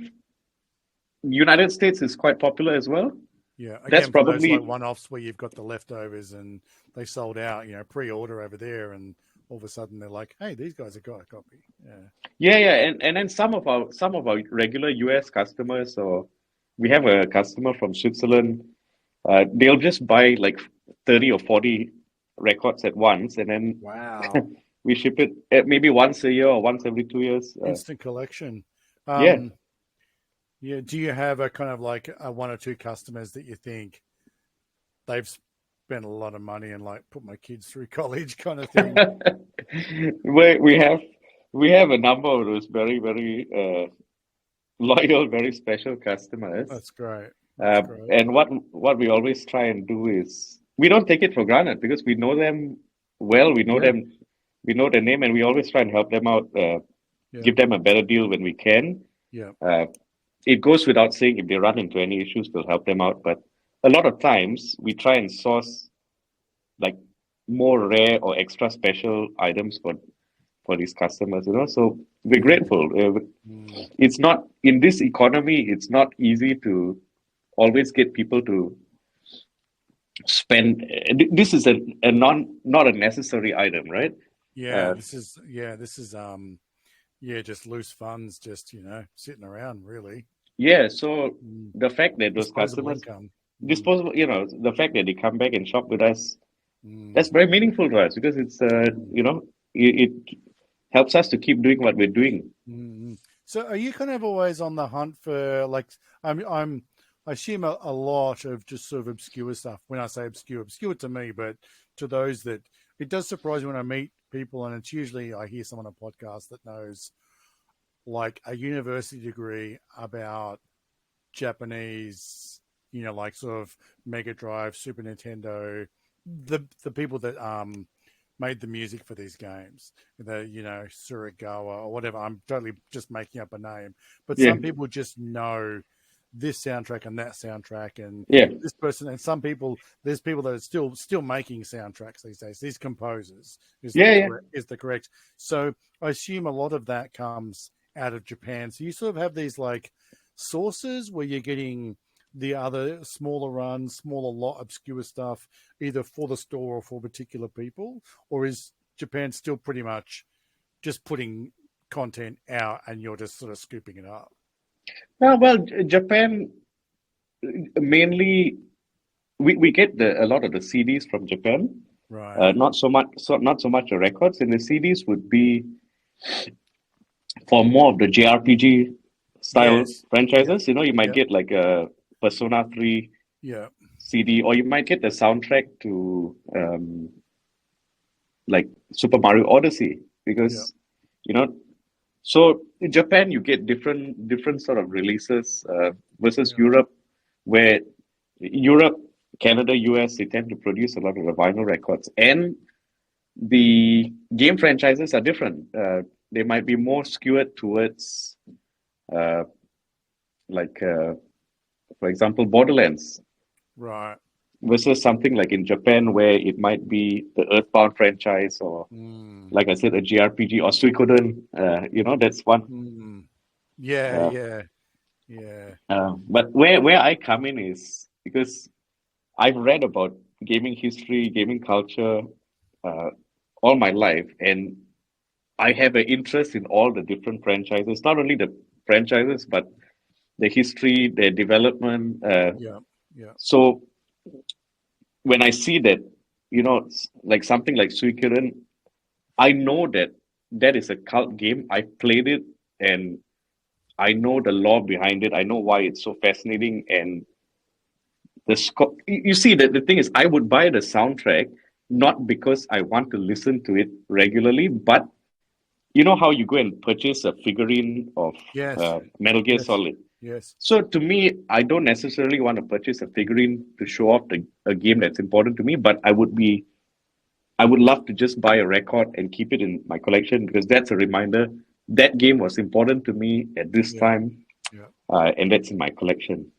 United States is quite popular as well. Yeah, again, that's probably those like one-offs where you've got the leftovers and they sold out, pre-order over there, and all of a sudden they're like, "Hey, these guys have got a copy." Yeah, and then some of our regular US customers, or we have a customer from Switzerland. They'll just buy like 30 or 40 records at once, and then we ship it maybe once a year or once every 2 years. Instant collection. Yeah. Do you have a kind of like one or two customers that you think they've spent a lot of money and like put my kids through college kind of thing? we have a number of those very, very loyal, very special customers. That's great. And what we always try and do is we don't take it for granted because we know them well. We know them. We know their name, and we always try and help them out. Give them a better deal when we can. Yeah. It goes without saying, if they run into any issues, we'll help them out. But a lot of times we try and source like more rare or extra special items for these customers, so we're grateful. Mm. It's not in this economy, it's not easy to always get people to spend. This is a not a necessary item, right? Yeah, uh, this is just loose funds, just sitting around, really. yeah, so Mm. the fact that those Disposable customers income. Mm. disposable, the fact that they come back and shop with us, that's Mm. very meaningful to us because it's Mm. it helps us to keep doing what we're doing. Mm. So, are you kind of always on the hunt for like? I assume a lot of just sort of obscure stuff. When I say obscure to me, but to those that it does surprise me when I meet people, and it's usually I hear someone on a podcast that knows like a university degree about Japanese, like sort of Mega Drive, Super Nintendo, the people that made the music for these games, the Suragawa or whatever. I'm totally just making up a name, but Yeah, some people just know this soundtrack and that soundtrack and yeah, this person, and some people there's people that are still making soundtracks these days. These composers yeah, yeah. is the correct. So I assume a lot of that comes out of Japan. So you sort of have these like sources where you're getting the other smaller runs, smaller lot, obscure stuff, either for the store or for particular people, or is Japan still pretty much just putting content out and you're just sort of scooping it up? Well, Japan mainly we get a lot of the CDs from Japan. Right. Not so much the records, and the CDs would be for more of the JRPG style Yes. Yeah. franchises. You might Yeah. get like a Persona 3 Yeah. CD, or you might get the soundtrack to like Super Mario Odyssey, Yeah. because you know. So in Japan, you get different sort of releases versus Yeah. Europe, where Europe, Canada, US, they tend to produce a lot of the vinyl records, and the game franchises are different. They might be more skewed towards, uh, like, for example, Borderlands, Right. versus something like in Japan, where it might be the Earthbound franchise, or, Mm. like I said, a JRPG, or Suikoden. That's one. Mm. Yeah. Uh, Yeah. Yeah. but where I come in is because I've read about gaming history, gaming culture, uh, all my life, and I have an interest in all the different franchises, not only the franchises, but the history, their development. Yeah. Yeah. So when I see that, like something like Suikoden, I know that that is a cult game. I played it, and I know the lore behind it. I know why it's so fascinating, and the score. You see, that the thing is, I would buy the soundtrack not because I want to listen to it regularly, but you know how you go and purchase a figurine of Yes. Metal Gear Yes. Solid. Yes. So to me, I don't necessarily want to purchase a figurine to show off a game that's important to me, but I would love to just buy a record and keep it in my collection, because that's a reminder that game was important to me at this Yeah. time, Yeah. and that's in my collection.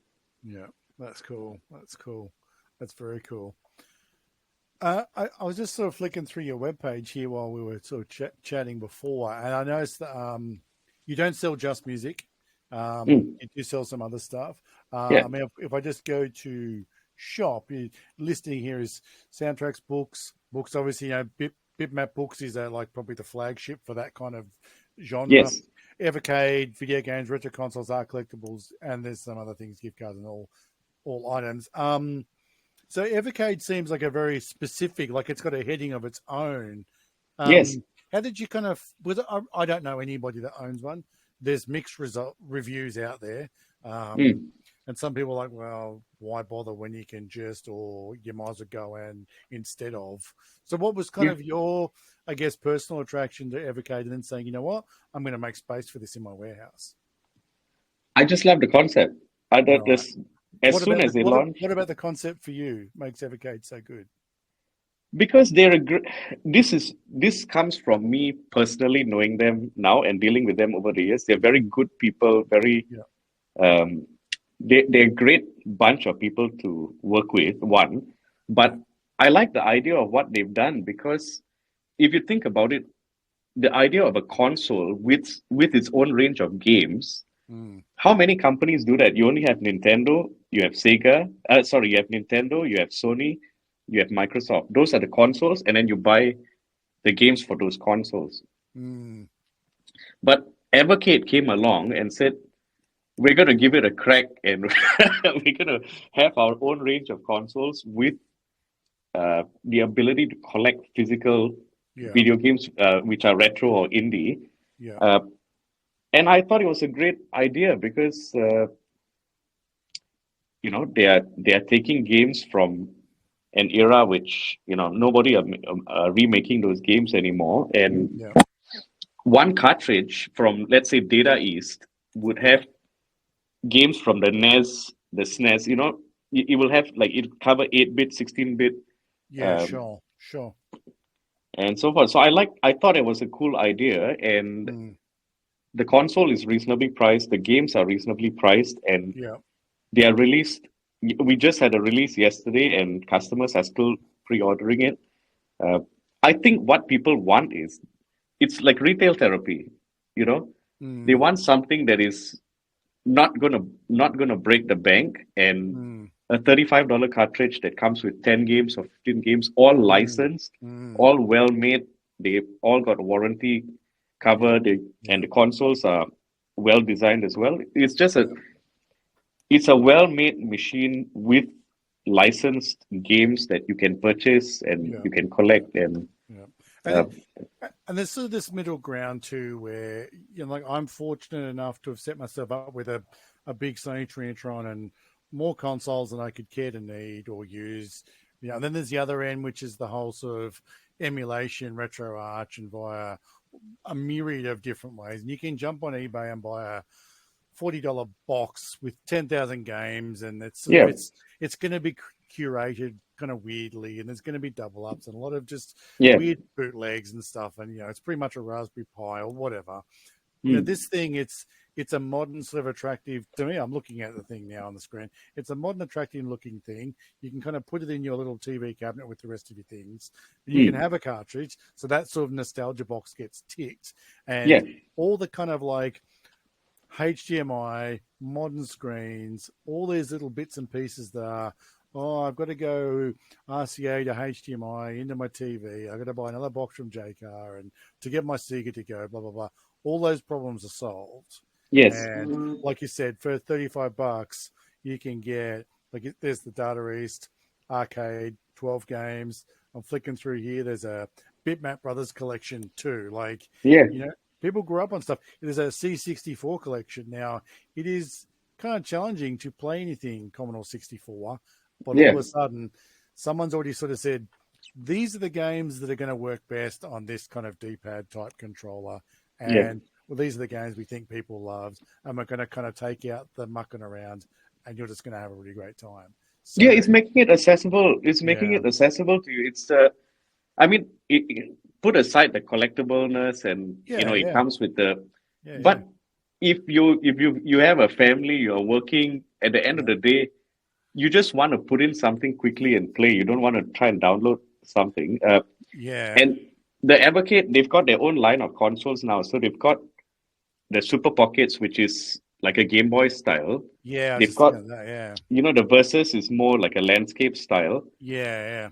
Yeah. That's cool. That's cool. That's very cool. I was just sort of flicking through your webpage here while we were sort of chatting before, and I noticed that you don't sell just music. Mm, You do sell some other stuff. yeah. I mean, if I just go to shop, listing here is soundtracks, books. Obviously, Bitmap Books is like probably the flagship for that kind of genre. Yes. Evercade, video games, retro consoles, art collectibles, and there's some other things, gift cards, and all items. So Evercade seems like a very specific, like it's got a heading of its own. Yes. How did you kind of? I don't know anybody that owns one. There's mixed reviews out there, Mm. and some people are like, well, why bother when you can just, or you might as well go and instead of. So, what was kind Yeah. of your, I guess, personal attraction to Evercade, and then saying, you know what, I'm going to make space for this in my warehouse. I just love the concept. I Right. thought this, as soon as they launch, what about the concept for you makes Evercade so good? because this comes from me personally knowing them now and dealing with them over the years. They're very good people, very Yeah. um, they're a great bunch of people to work with, one, but I like the idea of what they've done because if you think about it, the idea of a console with its own range of games, Mm. how many companies do that? You only have Nintendo, you have Sega, sorry, you have Nintendo, you have Sony, you have Microsoft. Those are the consoles, and then you buy the games for those consoles. Mm. But Evercade came along and said, we're going to give it a crack and we're going to have our own range of consoles with the ability to collect physical Yeah. video games, which are retro or indie. Yeah. Uh, and I thought it was a great idea because they are taking games from an era which nobody are remaking those games anymore, and Yeah. one cartridge from, let's say, Data East would have games from the NES, the SNES. It will have like it cover 8-bit, 16-bit, Yeah. Sure. and so forth. So I thought it was a cool idea, and Mm. the console is reasonably priced. The games are reasonably priced, and Yeah. they are released. We just had a release yesterday, and customers are still pre-ordering it. Uh, I think what people want is it's like retail therapy. You know, they Mm. want something that is not gonna break the bank, and Mm. a $35 cartridge that comes with 10 games or 15 games, all Mm. licensed, Mm. all well made. They all got warranty Yeah. covered, Yeah. and the consoles are well designed as well. Yeah. It's a well made machine with licensed games that you can purchase and Yeah. you can collect, and Yeah. uh, And there's sort of this middle ground too, where like I'm fortunate enough to have set myself up with a big Sony Trinitron and more consoles than I could care to need or use. And then there's the other end, which is the whole sort of emulation, retro arch, and via a myriad of different ways. And you can jump on eBay and buy a $40 box with 10,000 games, and it's sort yeah, of it's going to be curated kind of weirdly, and there's going to be double ups and a lot of just yeah, weird bootlegs and stuff, and it's pretty much a Raspberry Pi or whatever. mm, This thing, it's a modern sort of attractive to me. I'm looking at the thing now on the screen. It's a modern, attractive looking thing. You can kind of put it in your little TV cabinet with the rest of your things. And you can mm, have a cartridge, so that sort of nostalgia box gets ticked, yeah, and all the kind of like HDMI, modern screens, all these little bits and pieces that are, I've got to go RCA to HDMI into my TV. I've got to buy another box from JCar and to get my Sega to go, blah, blah, blah. All those problems are solved. yes, And like you said, for $35, you can get, there's the Data East arcade, 12 games. I'm flicking through here. There's a Bitmap Brothers collection too. yeah, People grew up on stuff. There's a C64 collection. Now, it is kind of challenging to play anything Commodore 64, but all yeah, of a sudden, someone's already sort of said, these are the games that are going to work best on this kind of D-pad type controller. yeah. And these are the games we think people love, and we're going to kind of take out the mucking around, and you're just going to have a really great time. Yeah, So, it's making it accessible. It's making yeah, it accessible to you. I mean, put aside the collectibleness, and yeah, it yeah, comes with the. yeah, But if you have a family, you're working. At the end of yeah, the day, you just want to put in something quickly and play. You don't want to try and download something. yeah, And the Advocate, they've got their own line of consoles now. So they've got the Super Pockets, which is like a Game Boy style. yeah. I was They've just got, thinking of that. Yeah, the Versus is more like a landscape style. yeah,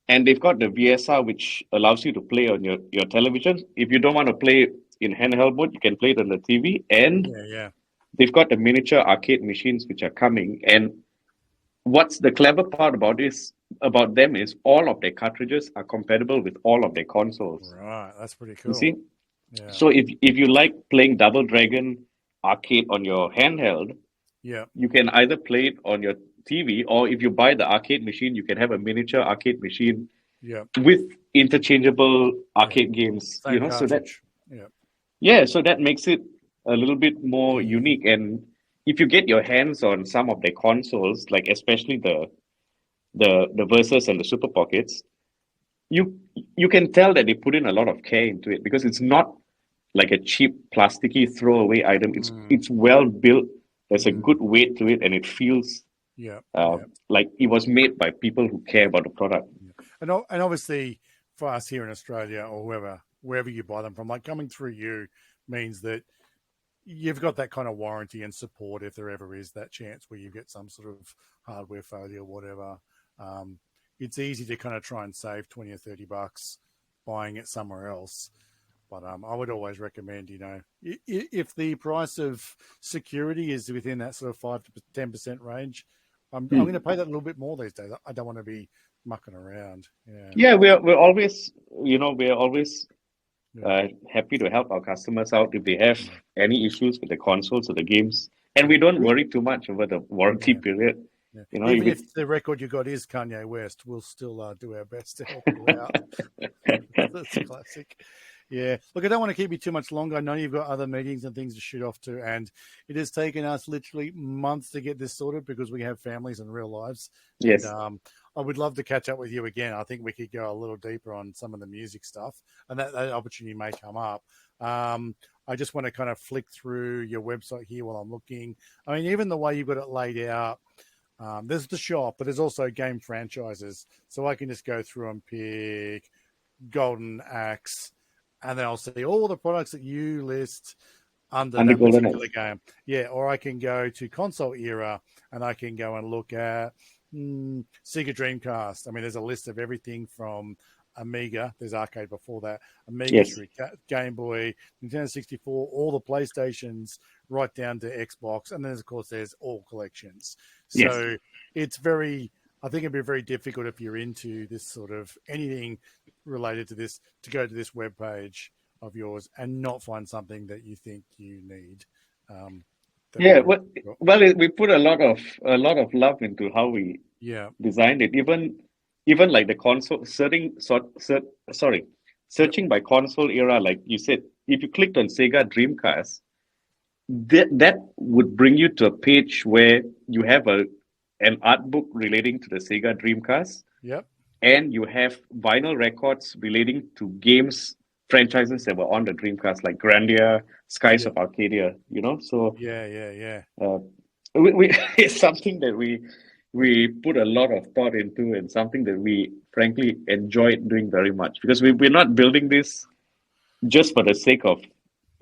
And they've got the VSR, which allows you to play on your television. If you don't want to play in handheld mode, you can play it on the TV. And yeah, yeah, they've got the miniature arcade machines, which are coming. And what's the clever part about them is all of their cartridges are compatible with all of their consoles. Right, that's pretty You cool. see? Yeah, So if you like playing Double Dragon arcade on your handheld, yeah, you can either play it on your TV, or if you buy the arcade machine, you can have a miniature arcade machine yeah, with interchangeable yeah. arcade games, Same so that, cartridge. Yeah, yeah, so that makes it a little bit more unique. And if you get your hands on some of their consoles, like especially the Versus and the Super Pockets, you can tell that they put in a lot of care into it, because it's not like a cheap plasticky throwaway item. It's mm, it's well built. There's a good weight to it, and it feels like it was made by people who care about the product. And obviously for us here in Australia or wherever you buy them from, like coming through you means that you've got that kind of warranty and support if there ever is that chance where you get some sort of hardware failure or whatever. It's easy to kind of try and save 20 or 30 bucks buying it somewhere else. But I would always recommend, if the price of security is within that sort of 5 to 10% range, I'm going to pay that a little bit more these days. I don't want to be mucking around. We're always happy to help our customers out if they have any issues with the consoles or the games, and we don't worry too much over the warranty period. Even if the record you got is Kanye West, we'll still do our best to help you out. That's classic. Yeah. Look, I don't want to keep you too much longer. I know you've got other meetings and things to shoot off to, and it has taken us literally months to get this sorted because we have families and real lives. Yes. And, I would love to catch up with you again. I think we could go a little deeper on some of the music stuff, and that opportunity may come up. I just want to kind of flick through your website here while I'm looking. I mean, even the way you've got it laid out, there's the shop, but there's also game franchises. So I can just go through and pick Golden Axe, and then I'll see all the products that you list under that particular game. Yeah, or I can go to console era, and I can go and look at Sega Dreamcast. I mean, there's a list of everything from Amiga. There's arcade before that. Amiga, Game Boy, Nintendo 64, all the PlayStations, right down to Xbox, and then of course there's all collections. So it's I think it'd be very difficult if you're into this sort of anything related to this to go to this webpage of yours and not find something that you think you need. We put a lot of love into how we designed it. Even like the console searching by console era, like you said, if you clicked on Sega Dreamcast, that would bring you to a page where you have an art book relating to the Sega Dreamcast. Yep. And you have vinyl records relating to games franchises that were on the Dreamcast, like Grandia, Skies of Arcadia, So it's something that we put a lot of thought into, and something that we frankly enjoyed doing very much, because we're not building this just for the sake of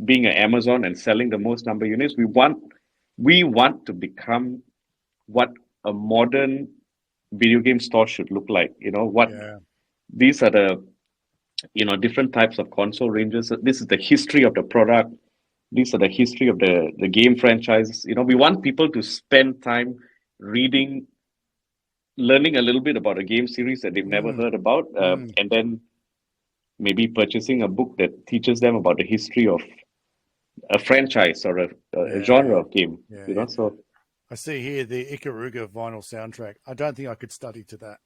being an Amazon and selling the most number of units. We want to become what a modern video game store should look like. These are the different types of console ranges. This is the history of the product. These are the history of the game franchises. We want people to spend time reading, learning a little bit about a game series that they've never heard about, and then maybe purchasing a book that teaches them about the history of a franchise or a genre of game. So I see here the Ikaruga vinyl soundtrack. I don't think I could study to that.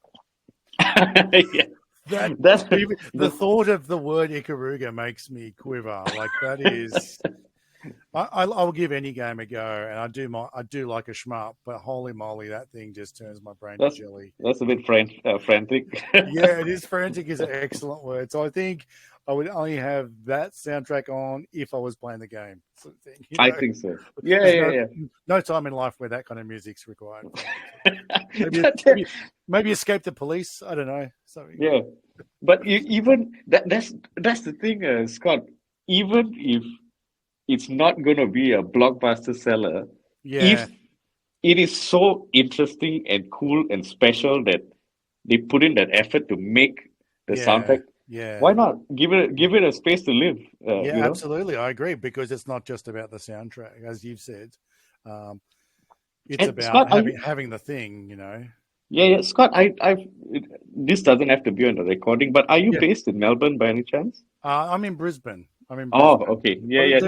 The thought of the word Ikaruga makes me quiver. Like that is, I'll give any game a go, and I do like a shmup, but holy moly, that thing just turns my brain to jelly. That's a bit frantic. Yeah, it is. Frantic is an excellent word. So I think I would only have that soundtrack on if I was playing the game. Sort of thing, I think so. Yeah. No time in life where that kind of music's required. Maybe Escape the Police. I don't know. Something. Yeah, but even that's the thing, Scott. Even if it's not going to be a blockbuster seller, if it is so interesting and cool and special that they put in that effort to make the soundtrack. Yeah. Why not give it a space to live? Absolutely. I agree, because it's not just about the soundtrack, as you've said. It's about Scott, having the thing, Yeah, Scott. This doesn't have to be on the recording, but are you based in Melbourne by any chance? I'm in Brisbane. Oh, okay. Yeah.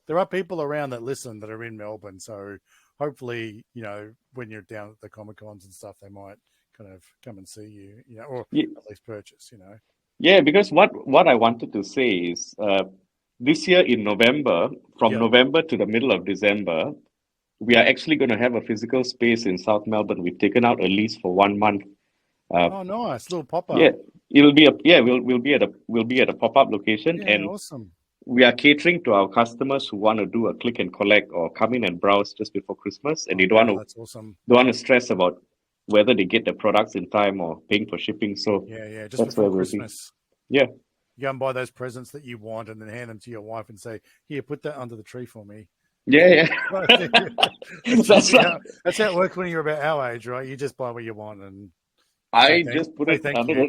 There are people around that listen that are in Melbourne, so hopefully, when you're down at the Comic Cons and stuff, they might kind of come and see you, or at least purchase, Yeah, because what I wanted to say is this year in November, from November to the middle of December, we are actually going to have a physical space in South Melbourne. We've taken out a lease for 1 month. Oh, nice little pop up. Yeah, it'll be we'll be at a pop up location, and awesome. we are catering to our customers who want to do a click and collect or come in and browse just before Christmas, and they That's awesome. don't want to stress about whether they get the products in time or paying for shipping. So Yeah, just that's where before we'll be. Christmas. Yeah. You go and buy those presents that you want and then hand them to your wife and say, here, put that under the tree for me. Yeah. That's how it works when you're about our age, right? You just buy what you want and I just put it under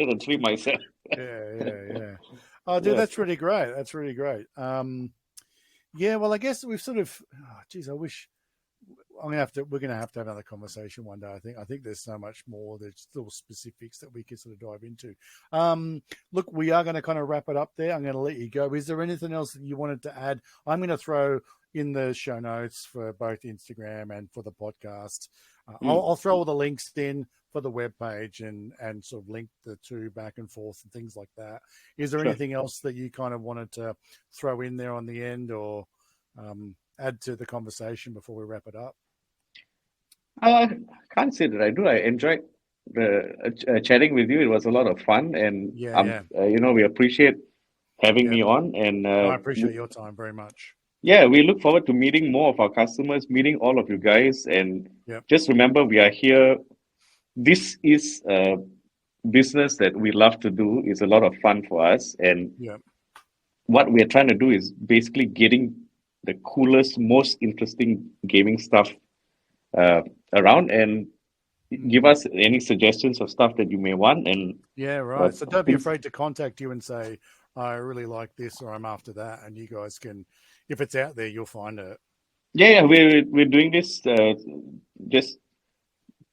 the tree myself. Yeah. Oh, dude, that's really great. That's really great. Yeah, well, I guess we've sort of, I wish we're gonna have to have another conversation one day. I think there's so much more. There's still specifics that we could sort of dive into. Look, we are going to kind of wrap it up there. I'm going to let you go. Is there anything else that you wanted to add? I'm going to throw in the show notes for both Instagram and for the podcast. I'll throw all the links in for the webpage and sort of link the two back and forth and things like that. Is there anything else that you kind of wanted to throw in there on the end or add to the conversation before we wrap it up? I can't say that I do. I enjoyed the chatting with you. It was a lot of fun, and we appreciate having me on. And I appreciate your time very much. Yeah, we look forward to meeting more of our customers, meeting all of you guys, and just remember we are here. This is a business that we love to do. It's a lot of fun for us, and what we're trying to do is basically getting the coolest, most interesting gaming stuff around, and give us any suggestions of stuff that you may want. And so don't be afraid to contact you and say, I really like this or I'm after that, and you guys can, if it's out there, you'll find it. We're doing this just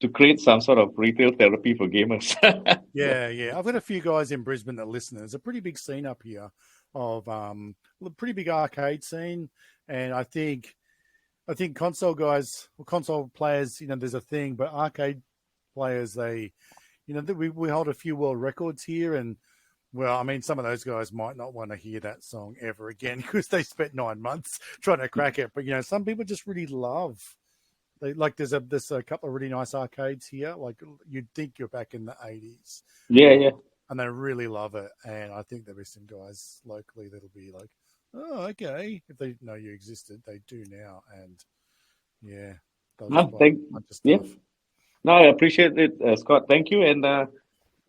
to create some sort of retail therapy for gamers. I've got a few guys in Brisbane that listen. There's a pretty big scene up here of a pretty big arcade scene, and I think console guys or console players, there's a thing, but arcade players, we hold a few world records here, and well, I mean, some of those guys might not want to hear that song ever again because they spent 9 months trying to crack it. But some people just really love. There's a couple of really nice arcades here. Like you'd think you're back in the 80s. Yeah. And they really love it. And I think there are some guys locally that'll be like, oh, okay. If they didn't know you existed, they do now. And No, I appreciate it, Scott. Thank you. And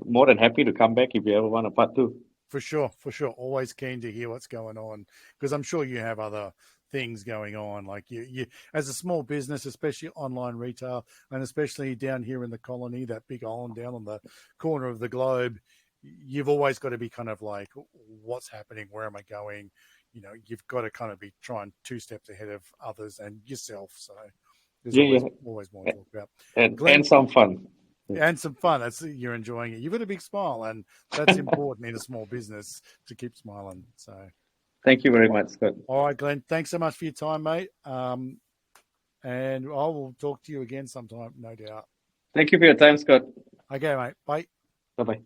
more than happy to come back if you ever want a part 2. For sure. Always keen to hear what's going on because I'm sure you have other things going on. Like you as a small business, especially online retail, and especially down here in the colony, that big island down on the corner of the globe, you've always got to be kind of like, what's happening? Where am I going? You've got to kind of be trying 2 steps ahead of others and yourself. So there's always more to talk about. And some fun. And some fun. You're enjoying it. You've got a big smile, and that's important in a small business to keep smiling. So, thank you very much, Scott. All right, Glenn. Thanks so much for your time, mate. And I will talk to you again sometime, no doubt. Thank you for your time, Scott. Okay, mate. Bye. Bye-bye.